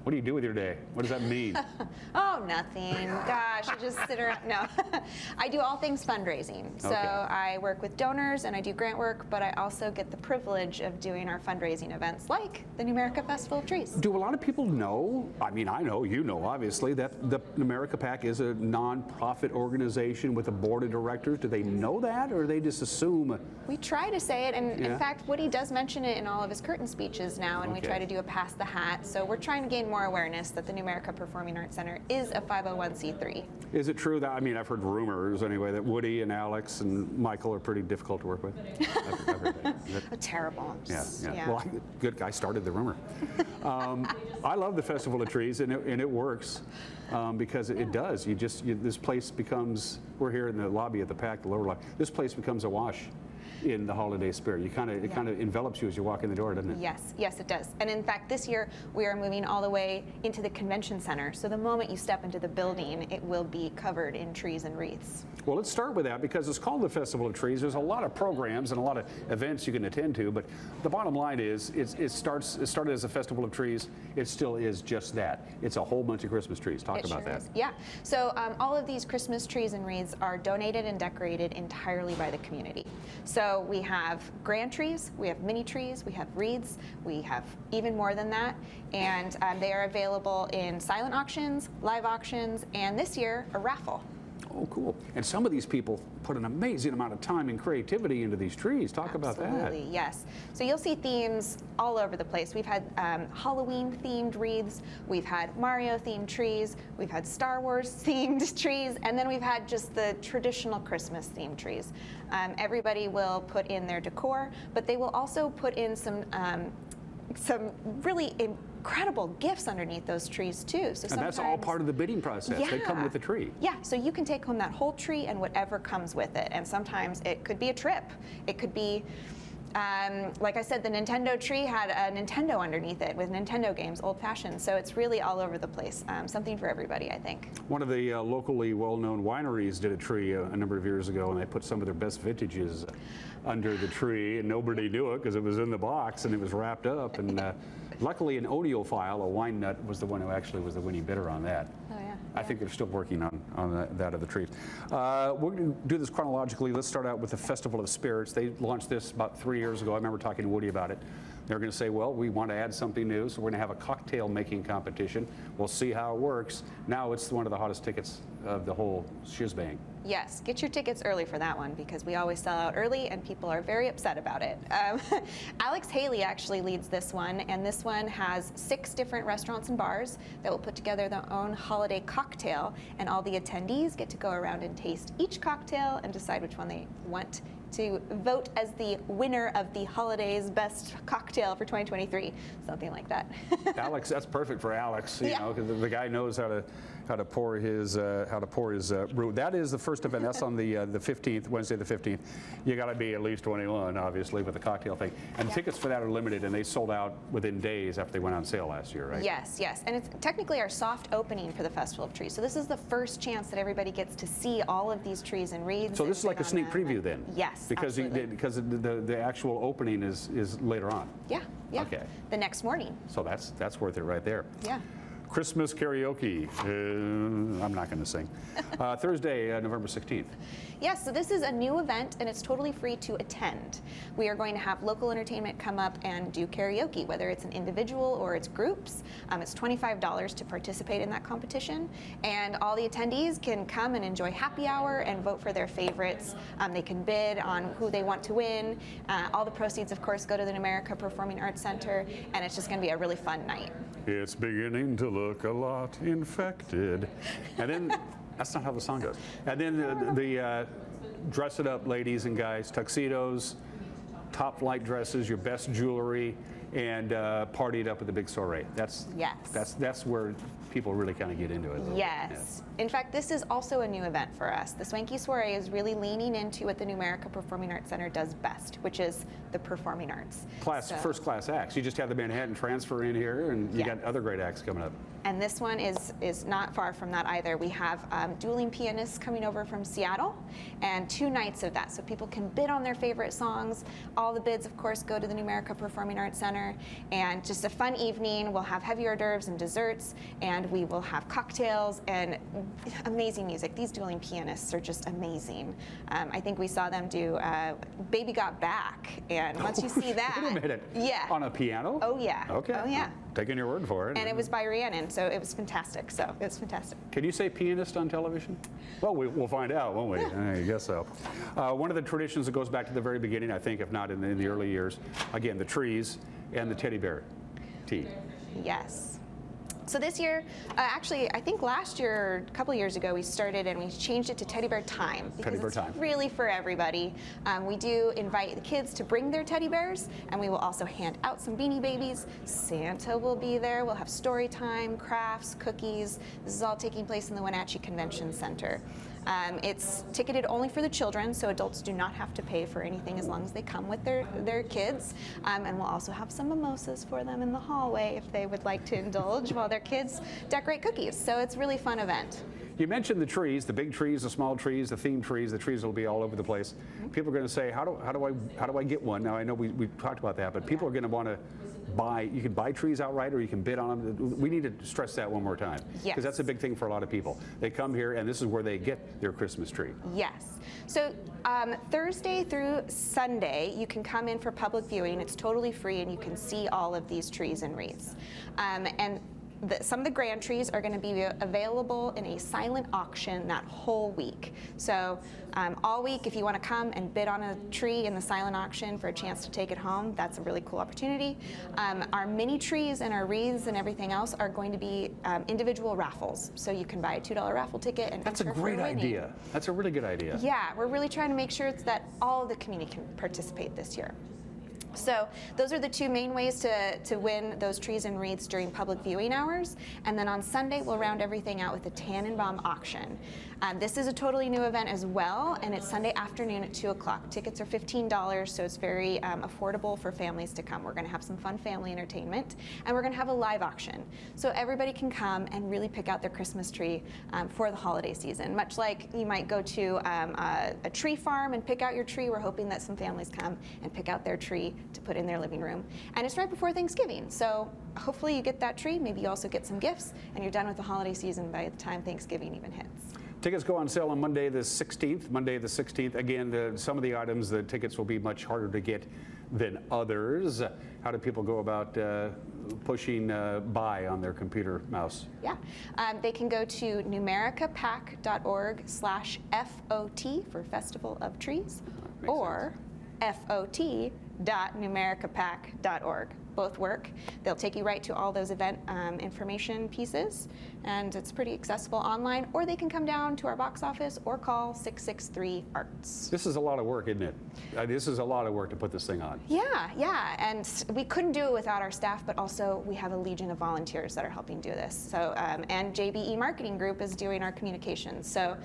What do you do with your day? What does that mean? Oh, nothing. Gosh, I just sit around. No, I do all things fundraising. So Okay. I work with donors and I do grant work, but I also get the privilege of doing our fundraising events like the Numerica Festival of Trees. Do a lot of people know, I mean, I know, you know, obviously, that the Numerica PAC is a non-profit organization with a board of directors? Do they know that, or they just assume? We try to say it, and Yeah. in fact, Woody does mention it in all of his curtain speeches now, and we Okay. try to do a pass the hat. So we're trying to gain more awareness that the Numerica Performing Arts Center is a 501c3. Is it true that, I mean, I've heard rumors anyway, that Woody and Alex and Michael are pretty difficult to work with? I've heard that. Is that- Terrible. Yeah. Well, good guy started the rumor. I love the Festival of Trees, and it works because it does. This place becomes, we're here in the lobby at the PAC, the lower lobby. This place becomes awash in the holiday spirit. It kind of envelops you as you walk in the door, doesn't it? Yes, it does. And in fact, this year we are moving all the way into the convention center. So the moment you step into the building, it will be covered in trees and wreaths. Well, let's start with that because it's called the Festival of Trees. There's a lot of programs and a lot of events you can attend to, but the bottom line is it started as a Festival of Trees. It still is just that. It's a whole bunch of Christmas trees. Talk about that. Yeah. So all of these Christmas trees and wreaths are donated and decorated entirely by the community. So we have grand trees, we have mini trees, we have wreaths, we have even more than that. And they are available in silent auctions, live auctions, and this year, a raffle. Oh, cool. And some of these people put an amazing amount of time and creativity into these trees. Talk about that. Absolutely, yes. So you'll see themes all over the place. We've had Halloween-themed wreaths, we've had Mario-themed trees, we've had Star Wars-themed trees, and then we've had just the traditional Christmas-themed trees. Everybody will put in their decor, but they will also put in some really incredible gifts underneath those trees too. So and that's all part of the bidding process. Yeah. They come with the tree. Yeah, so you can take home that whole tree and whatever comes with it. And sometimes it could be a trip. It could be, like I said, the Nintendo tree had a Nintendo underneath it with Nintendo games, old-fashioned. So it's really all over the place. Something for everybody, I think. One of the locally well-known wineries did a tree a number of years ago, and they put some of their best vintages under the tree, and nobody knew it because it was in the box and it was wrapped up. And luckily, an audiophile, a wine nut, was the one who actually was the winning bidder on that. Oh, yeah. I think they're still working on that of the trees. We're going to do this chronologically. Let's start out with the Festival of Spirits. They launched this about 3 years ago. I remember talking to Woody about it. They're going to say, well, we want to add something new, so we're going to have a cocktail making competition. We'll see how it works. Now it's one of the hottest tickets of the whole shizbang. Yes, get your tickets early for that one because we always sell out early and people are very upset about it. Alex Haley actually leads this one, and this one has 6 different restaurants and bars that will put together their own holiday cocktail, and all the attendees get to go around and taste each cocktail and decide which one they want to vote as the winner of the holidays best cocktail for 2023, something like that. Alex, that's perfect for Alex, you know, because the guy knows how to pour his brew. That is the first event. That's on the 15th, Wednesday the 15th. You got to be at least 21, obviously, with the cocktail thing. And tickets for that are limited, and they sold out within days after they went on sale last year, right? Yes, yes. And it's technically our soft opening for the Festival of Trees. So this is the first chance that everybody gets to see all of these trees and wreaths. So this is like a sneak preview then? Yes, because the actual opening is later on. Yeah, yeah. Okay. The next morning. So that's worth it right there. Yeah. Christmas karaoke. I'm not going to sing. Thursday, November 16th. Yes, so this is a new event and it's totally free to attend. We are going to have local entertainment come up and do karaoke, whether it's an individual or it's groups. It's $25 to participate in that competition, and all the attendees can come and enjoy happy hour and vote for their favorites. They can bid on who they want to win. All the proceeds, of course, go to the Numerica Performing Arts Center, and it's just going to be a really fun night. It's beginning to look a lot infected. And then, that's not how the song goes. And then the dress it up ladies and guys, tuxedos, top flight dresses, your best jewelry, and partied up with a big soiree. That's where people really kind of get into it. Yes. In fact, this is also a new event for us. The Swanky Soiree is really leaning into what the Numerica Performing Arts Center does best, which is the performing arts. First class acts. You just have the Manhattan Transfer in here, and you got other great acts coming up. And this one is not far from that either. We have dueling pianists coming over from Seattle, and 2 nights of that. So people can bid on their favorite songs. All the bids, of course, go to the Numerica Performing Arts Center. And just a fun evening. We'll have heavy hors d'oeuvres and desserts, and we will have cocktails and amazing music. These dueling pianists are just amazing. I think we saw them do Baby Got Back, and once you see that... Wait a minute. Yeah. On a piano? Oh, yeah. Okay. Oh, yeah. Taking your word for it. And it was by Rhiannon, so it was fantastic. Can you say pianist on television? Well, we'll find out, won't we? Yeah. I guess so. One of the traditions that goes back to the very beginning, I think, if not in the early years, again, the trees and the teddy bear tea. Yes. So this year, actually, I think last year, a couple years ago, we started and we changed it to Teddy Bear Time. Because it's really for everybody. We do invite the kids to bring their teddy bears, and we will also hand out some Beanie Babies. Santa will be there. We'll have story time, crafts, cookies. This is all taking place in the Wenatchee Convention Center. It's ticketed only for the children, so adults do not have to pay for anything as long as they come with their kids. And we'll also have some mimosas for them in the hallway if they would like to indulge while their kids decorate cookies. So it's a really fun event. You mentioned the trees, the big trees, the small trees, the themed trees. The trees will be all over the place. People are going to say, how do I get one? Now I know we talked about that, but people are going to want to buy. You can buy trees outright, or you can bid on them. We need to stress that one more time, because that's a big thing for a lot of people. They come here, and this is where they get their Christmas tree. Yes. So Thursday through Sunday, you can come in for public viewing. It's totally free, and you can see all of these trees and wreaths. And some of the grand trees are going to be available in a silent auction that whole week. So all week, if you want to come and bid on a tree in the silent auction for a chance to take it home, that's a really cool opportunity. Our mini trees and our wreaths and everything else are going to be individual raffles. So you can buy a $2 raffle ticket and that's a great idea. That's a really good idea. Yeah, we're really trying to make sure that all of the community can participate this year. So those are the two main ways to win those trees and wreaths during public viewing hours. And then on Sunday, we'll round everything out with the Tannenbaum auction. This is a totally new event as well, and it's Sunday afternoon at 2 o'clock. Tickets are $15, so it's very affordable for families to come. We're going to have some fun family entertainment, and we're going to have a live auction. So everybody can come and really pick out their Christmas tree for the holiday season. Much like you might go to a tree farm and pick out your tree, we're hoping that some families come and pick out their tree to put in their living room. And it's right before Thanksgiving, so hopefully you get that tree. Maybe you also get some gifts, and you're done with the holiday season by the time Thanksgiving even hits. Tickets go on sale on Monday the 16th. Monday the 16th. Again, some of the items, the tickets will be much harder to get than others. How do people go about pushing buy on their computer mouse? Yeah, they can go to numericapac.org/FOT for Festival of Trees, or FOT.numericapac.org. Both work. They'll take you right to all those event information pieces, and it's pretty accessible online, or they can come down to our box office or call 663-ARTS. This is a lot of work, isn't it? This is a lot of work to put this thing on. Yeah, and we couldn't do it without our staff, but also we have a legion of volunteers that are helping do this. So, and JBE Marketing Group is doing our communications. So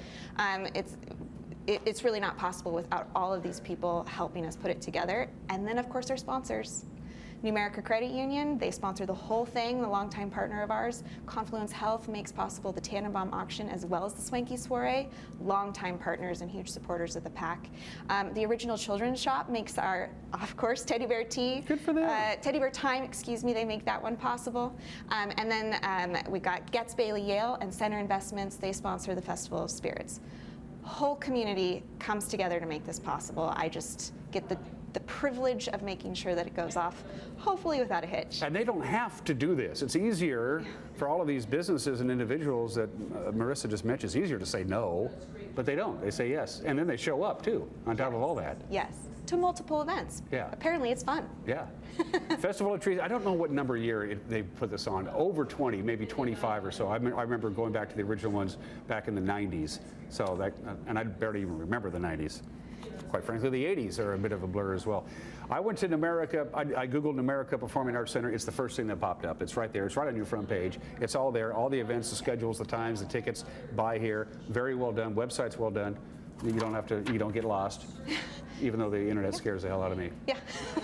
it's really not possible without all of these people helping us put it together. And then, of course, our sponsors. Numerica Credit Union, they sponsor the whole thing, the longtime partner of ours. Confluence Health makes possible the Tannenbaum auction as well as the Swanky Soiree. Longtime partners and huge supporters of the PAC. The Original Children's Shop makes our, of course, Teddy Bear Tea. Good for them. Teddy Bear Time, they make that one possible. And then we got Getz Bailey Yale and Center Investments, they sponsor the Festival of Spirits. Whole community comes together to make this possible. I just get the privilege of making sure that it goes off, hopefully without a hitch. And they don't have to do this. It's easier for all of these businesses and individuals that Marissa just mentioned. It's easier to say no, but they don't. They say yes. And then they show up, too, on top of all that. Yes, to multiple events. Yeah. Apparently it's fun. Yeah. Festival of Trees, I don't know what number year they put this on. Over 20, maybe 25 or so. I remember going back to the original ones back in the 90s. So that, and I barely even remember the 90s. Quite frankly, the 80s are a bit of a blur as well. I went to Numerica, I Googled Numerica Performing Arts Center. It's the first thing that popped up. It's right there. It's right on your front page. It's all there. All the events, the schedules, the times, the tickets, buy here. Very well done. Website's well done. You don't get lost, even though the internet scares the hell out of me. Yeah.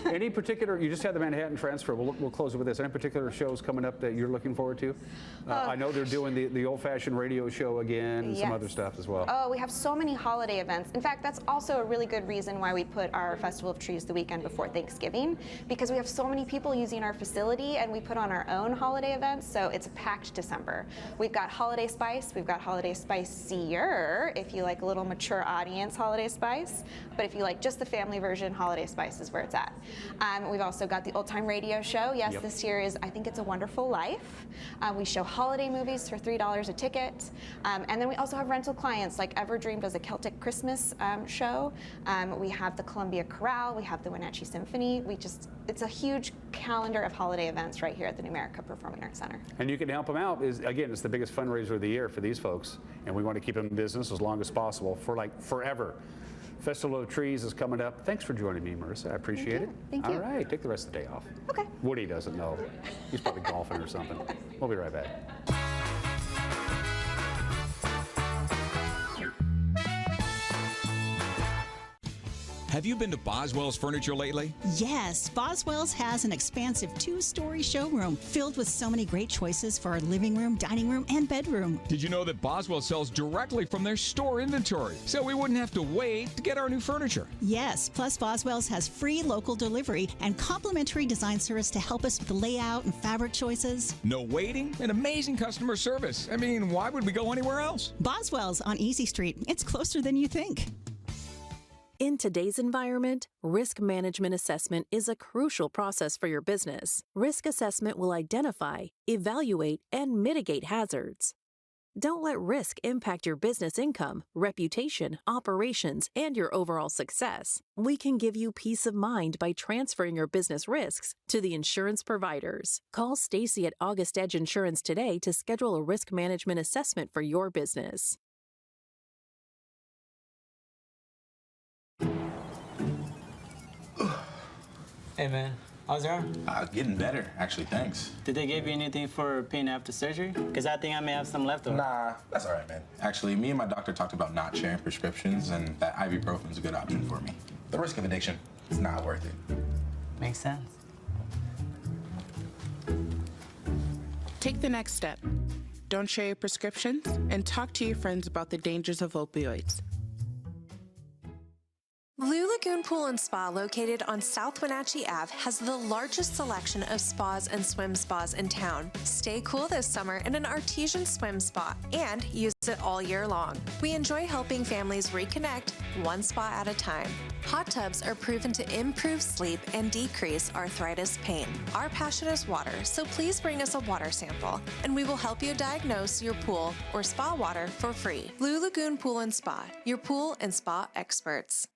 Any particular, you just had the Manhattan Transfer. We'll close it with this. Any particular shows coming up that you're looking forward to? I know they're doing the old-fashioned radio show again and some other stuff as well. Oh, we have so many holiday events. In fact, that's also a really good reason why we put our Festival of Trees the weekend before Thanksgiving, because we have so many people using our facility, and we put on our own holiday events, so it's a packed December. We've got Holiday Spice. We've got Holiday Spicier, if you like a little mature audience Holiday Spice, but if you like just the family version, Holiday Spice is where it's at. We've also got the Old Time Radio Show. Yes, this year is I Think It's a Wonderful Life. We show holiday movies for $3 a ticket. And then we also have rental clients like Everdream does a Celtic Christmas show. We have the Columbia Chorale. We have the Wenatchee Symphony. It's a huge calendar of holiday events right here at the Numerica Performing Arts Center. And you can help them out. Again, it's the biggest fundraiser of the year for these folks, and we want to keep them in business as long as possible for like forever. Festival of Trees is coming up. Thanks for joining me, Marissa. I appreciate it. Thank you. All right, take the rest of the day off. Okay. Woody doesn't know. He's probably golfing or something. We'll be right back. Have you been to Boswell's Furniture lately? Yes, Boswell's has an expansive 2-story showroom filled with so many great choices for our living room, dining room, and bedroom. Did you know that Boswell sells directly from their store inventory, so we wouldn't have to wait to get our new furniture? Yes, plus Boswell's has free local delivery and complimentary design service to help us with the layout and fabric choices. No waiting and amazing customer service. I mean, why would we go anywhere else? Boswell's on Easy Street. It's closer than you think. In today's environment, risk management assessment is a crucial process for your business. Risk assessment will identify, evaluate, and mitigate hazards. Don't let risk impact your business income, reputation, operations, and your overall success. We can give you peace of mind by transferring your business risks to the insurance providers. Call Stacy at August Edge Insurance today to schedule a risk management assessment for your business. Hey man, how's your arm? Getting better, actually, thanks. Did they give you anything for pain after surgery? Because I think I may have some left over. Nah, that's all right, man. Actually, me and my doctor talked about not sharing prescriptions, and that ibuprofen is a good option for me. The risk of addiction, it's not worth it. Makes sense. Take the next step. Don't share your prescriptions and talk to your friends about the dangers of opioids. Blue Lagoon Pool and Spa, located on South Wenatchee Ave, has the largest selection of spas and swim spas in town. Stay cool this summer in an artesian swim spa and use it all year long. We enjoy helping families reconnect one spa at a time. Hot tubs are proven to improve sleep and decrease arthritis pain. Our passion is water, so please bring us a water sample, and we will help you diagnose your pool or spa water for free. Blue Lagoon Pool and Spa, your pool and spa experts.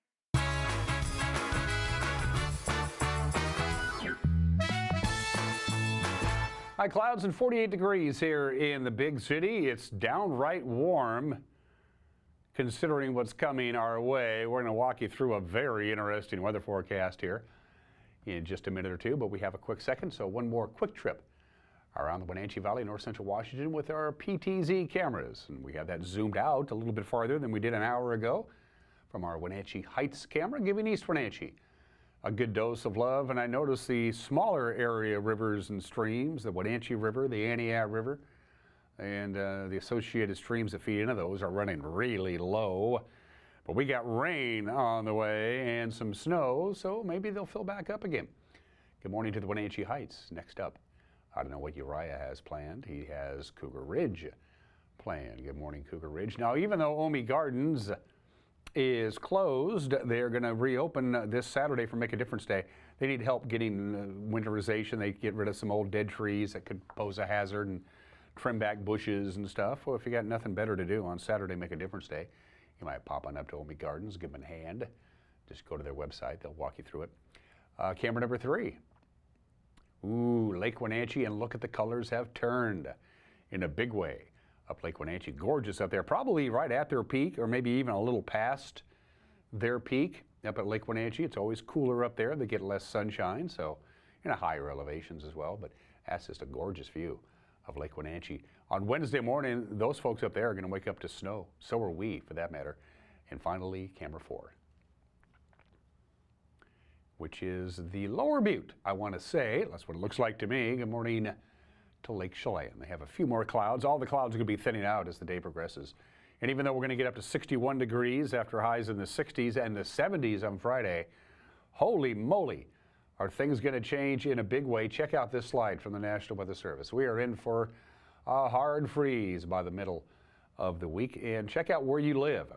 High clouds and 48 degrees here in the big city. It's downright warm considering what's coming our way. We're going to walk you through a very interesting weather forecast here in just a minute or two, but we have a quick second, so one more quick trip around the Wenatchee Valley, north central Washington with our PTZ cameras. And we have that zoomed out a little bit farther than we did an hour ago from our Wenatchee Heights camera, giving East Wenatchee a good dose of love. And I noticed the smaller area rivers and streams, the Wenatchee River, the Aniak River, and the associated streams that feed into those are running really low. But we got rain on the way and some snow, so maybe they'll fill back up again. Good morning to the Wenatchee Heights. Next up, I don't know what Uriah has planned. He has Cougar Ridge planned. Good morning, Cougar Ridge. Now, even though Omi Gardens is closed, they're going to reopen this Saturday for Make a Difference Day. They need help getting winterization. They get rid of some old dead trees that could pose a hazard and trim back bushes and stuff. Well, if you got nothing better to do on Saturday, Make a Difference Day, you might pop on up to Omi Gardens, give them a hand. Just go to their website. They'll walk you through it. Camera number 3. Ooh, Lake Wenatchee, and look at the colors have turned in a big way up Lake Wenatchee. Gorgeous up there, probably right at their peak or maybe even a little past their peak up at Lake Wenatchee. It's always cooler up there. They get less sunshine, so higher elevations as well, but that's just a gorgeous view of Lake Wenatchee. On Wednesday morning, those folks up there are going to wake up to snow. So are we, for that matter. And finally, camera 4, which is the Lower Butte, I want to say. That's what it looks like to me. Good morning to Lake Chelan. They have a few more clouds. All the clouds are going to be thinning out as the day progresses. And even though we're going to get up to 61 degrees after highs in the 60s and the 70s on Friday, holy moly, are things going to change in a big way? Check out this slide from the National Weather Service. We are in for a hard freeze by the middle of the week. And check out where you live.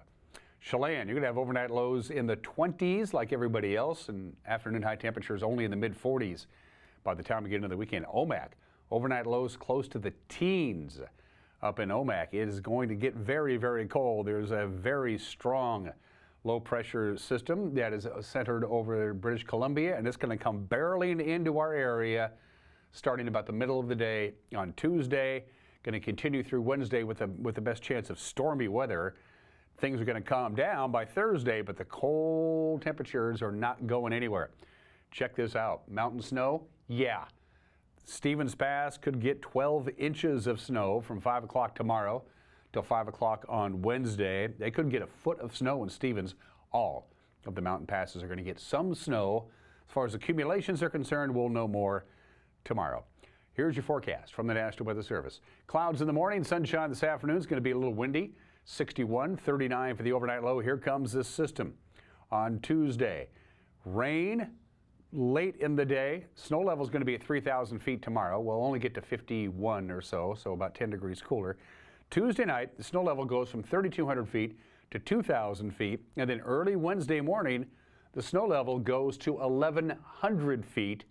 Chelan, you're going to have overnight lows in the 20s like everybody else, and afternoon high temperatures only in the mid-40s by the time we get into the weekend. Omak, overnight lows close to the teens up in Omak. It is going to get very, very cold. There's a very strong low-pressure system that is centered over British Columbia, and it's going to come barreling into our area starting about the middle of the day on Tuesday. Going to continue through Wednesday with the best chance of stormy weather. Things are going to calm down by Thursday, but the cold temperatures are not going anywhere. Check this out. Mountain snow? Yeah. Stevens Pass could get 12 inches of snow from 5 o'clock tomorrow till 5 o'clock on Wednesday. They could get a foot of snow in Stevens all of the mountain passes are going to get some snow. As far as accumulations are concerned, we'll know more tomorrow. Here's your forecast from the National Weather Service. Clouds in the morning, sunshine this afternoon. It's going to be a little windy. 61, 39 for the overnight low. Here comes this system. On Tuesday, rain late in the day. Snow level is going to be at 3,000 feet tomorrow. We'll only get to 51 or so about 10 degrees cooler. Tuesday night, the snow level goes from 3,200 feet to 2,000 feet. And then early Wednesday morning, the snow level goes to 1,100 feet.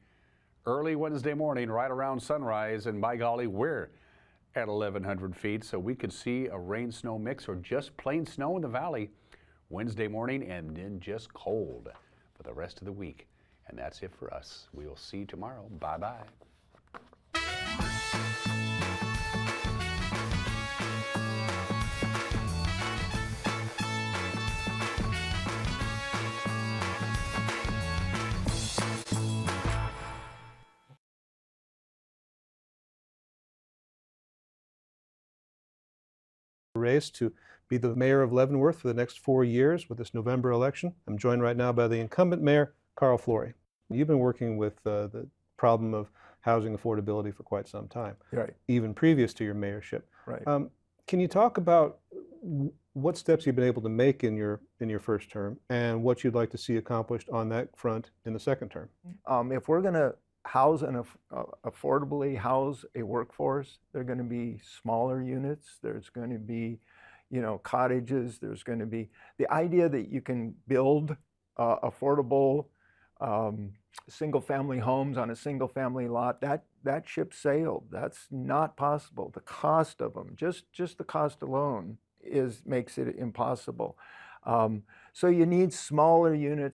Early Wednesday morning, right around sunrise, and by golly, we're at 1,100 feet, so we could see a rain-snow mix or just plain snow in the valley Wednesday morning, and then just cold for the rest of the week. And that's it for us. We'll see you tomorrow. Bye-bye. Race to be the mayor of Leavenworth for the next 4 years with this November election. I'm joined right now by the incumbent mayor, Carl Flory. You've been working with the problem of housing affordability for quite some time, right? Even previous to your mayorship. Right. Can you talk about what steps you've been able to make in your first term and what you'd like to see accomplished on that front in the second term? If we're going to house and affordably house a workforce, they're going to be smaller units. There's going to be, cottages. There's going to be the idea that you can build affordable single-family homes on a single-family lot. That ship sailed. That's not possible. The cost of them, just the cost alone, makes it impossible. So you need smaller units.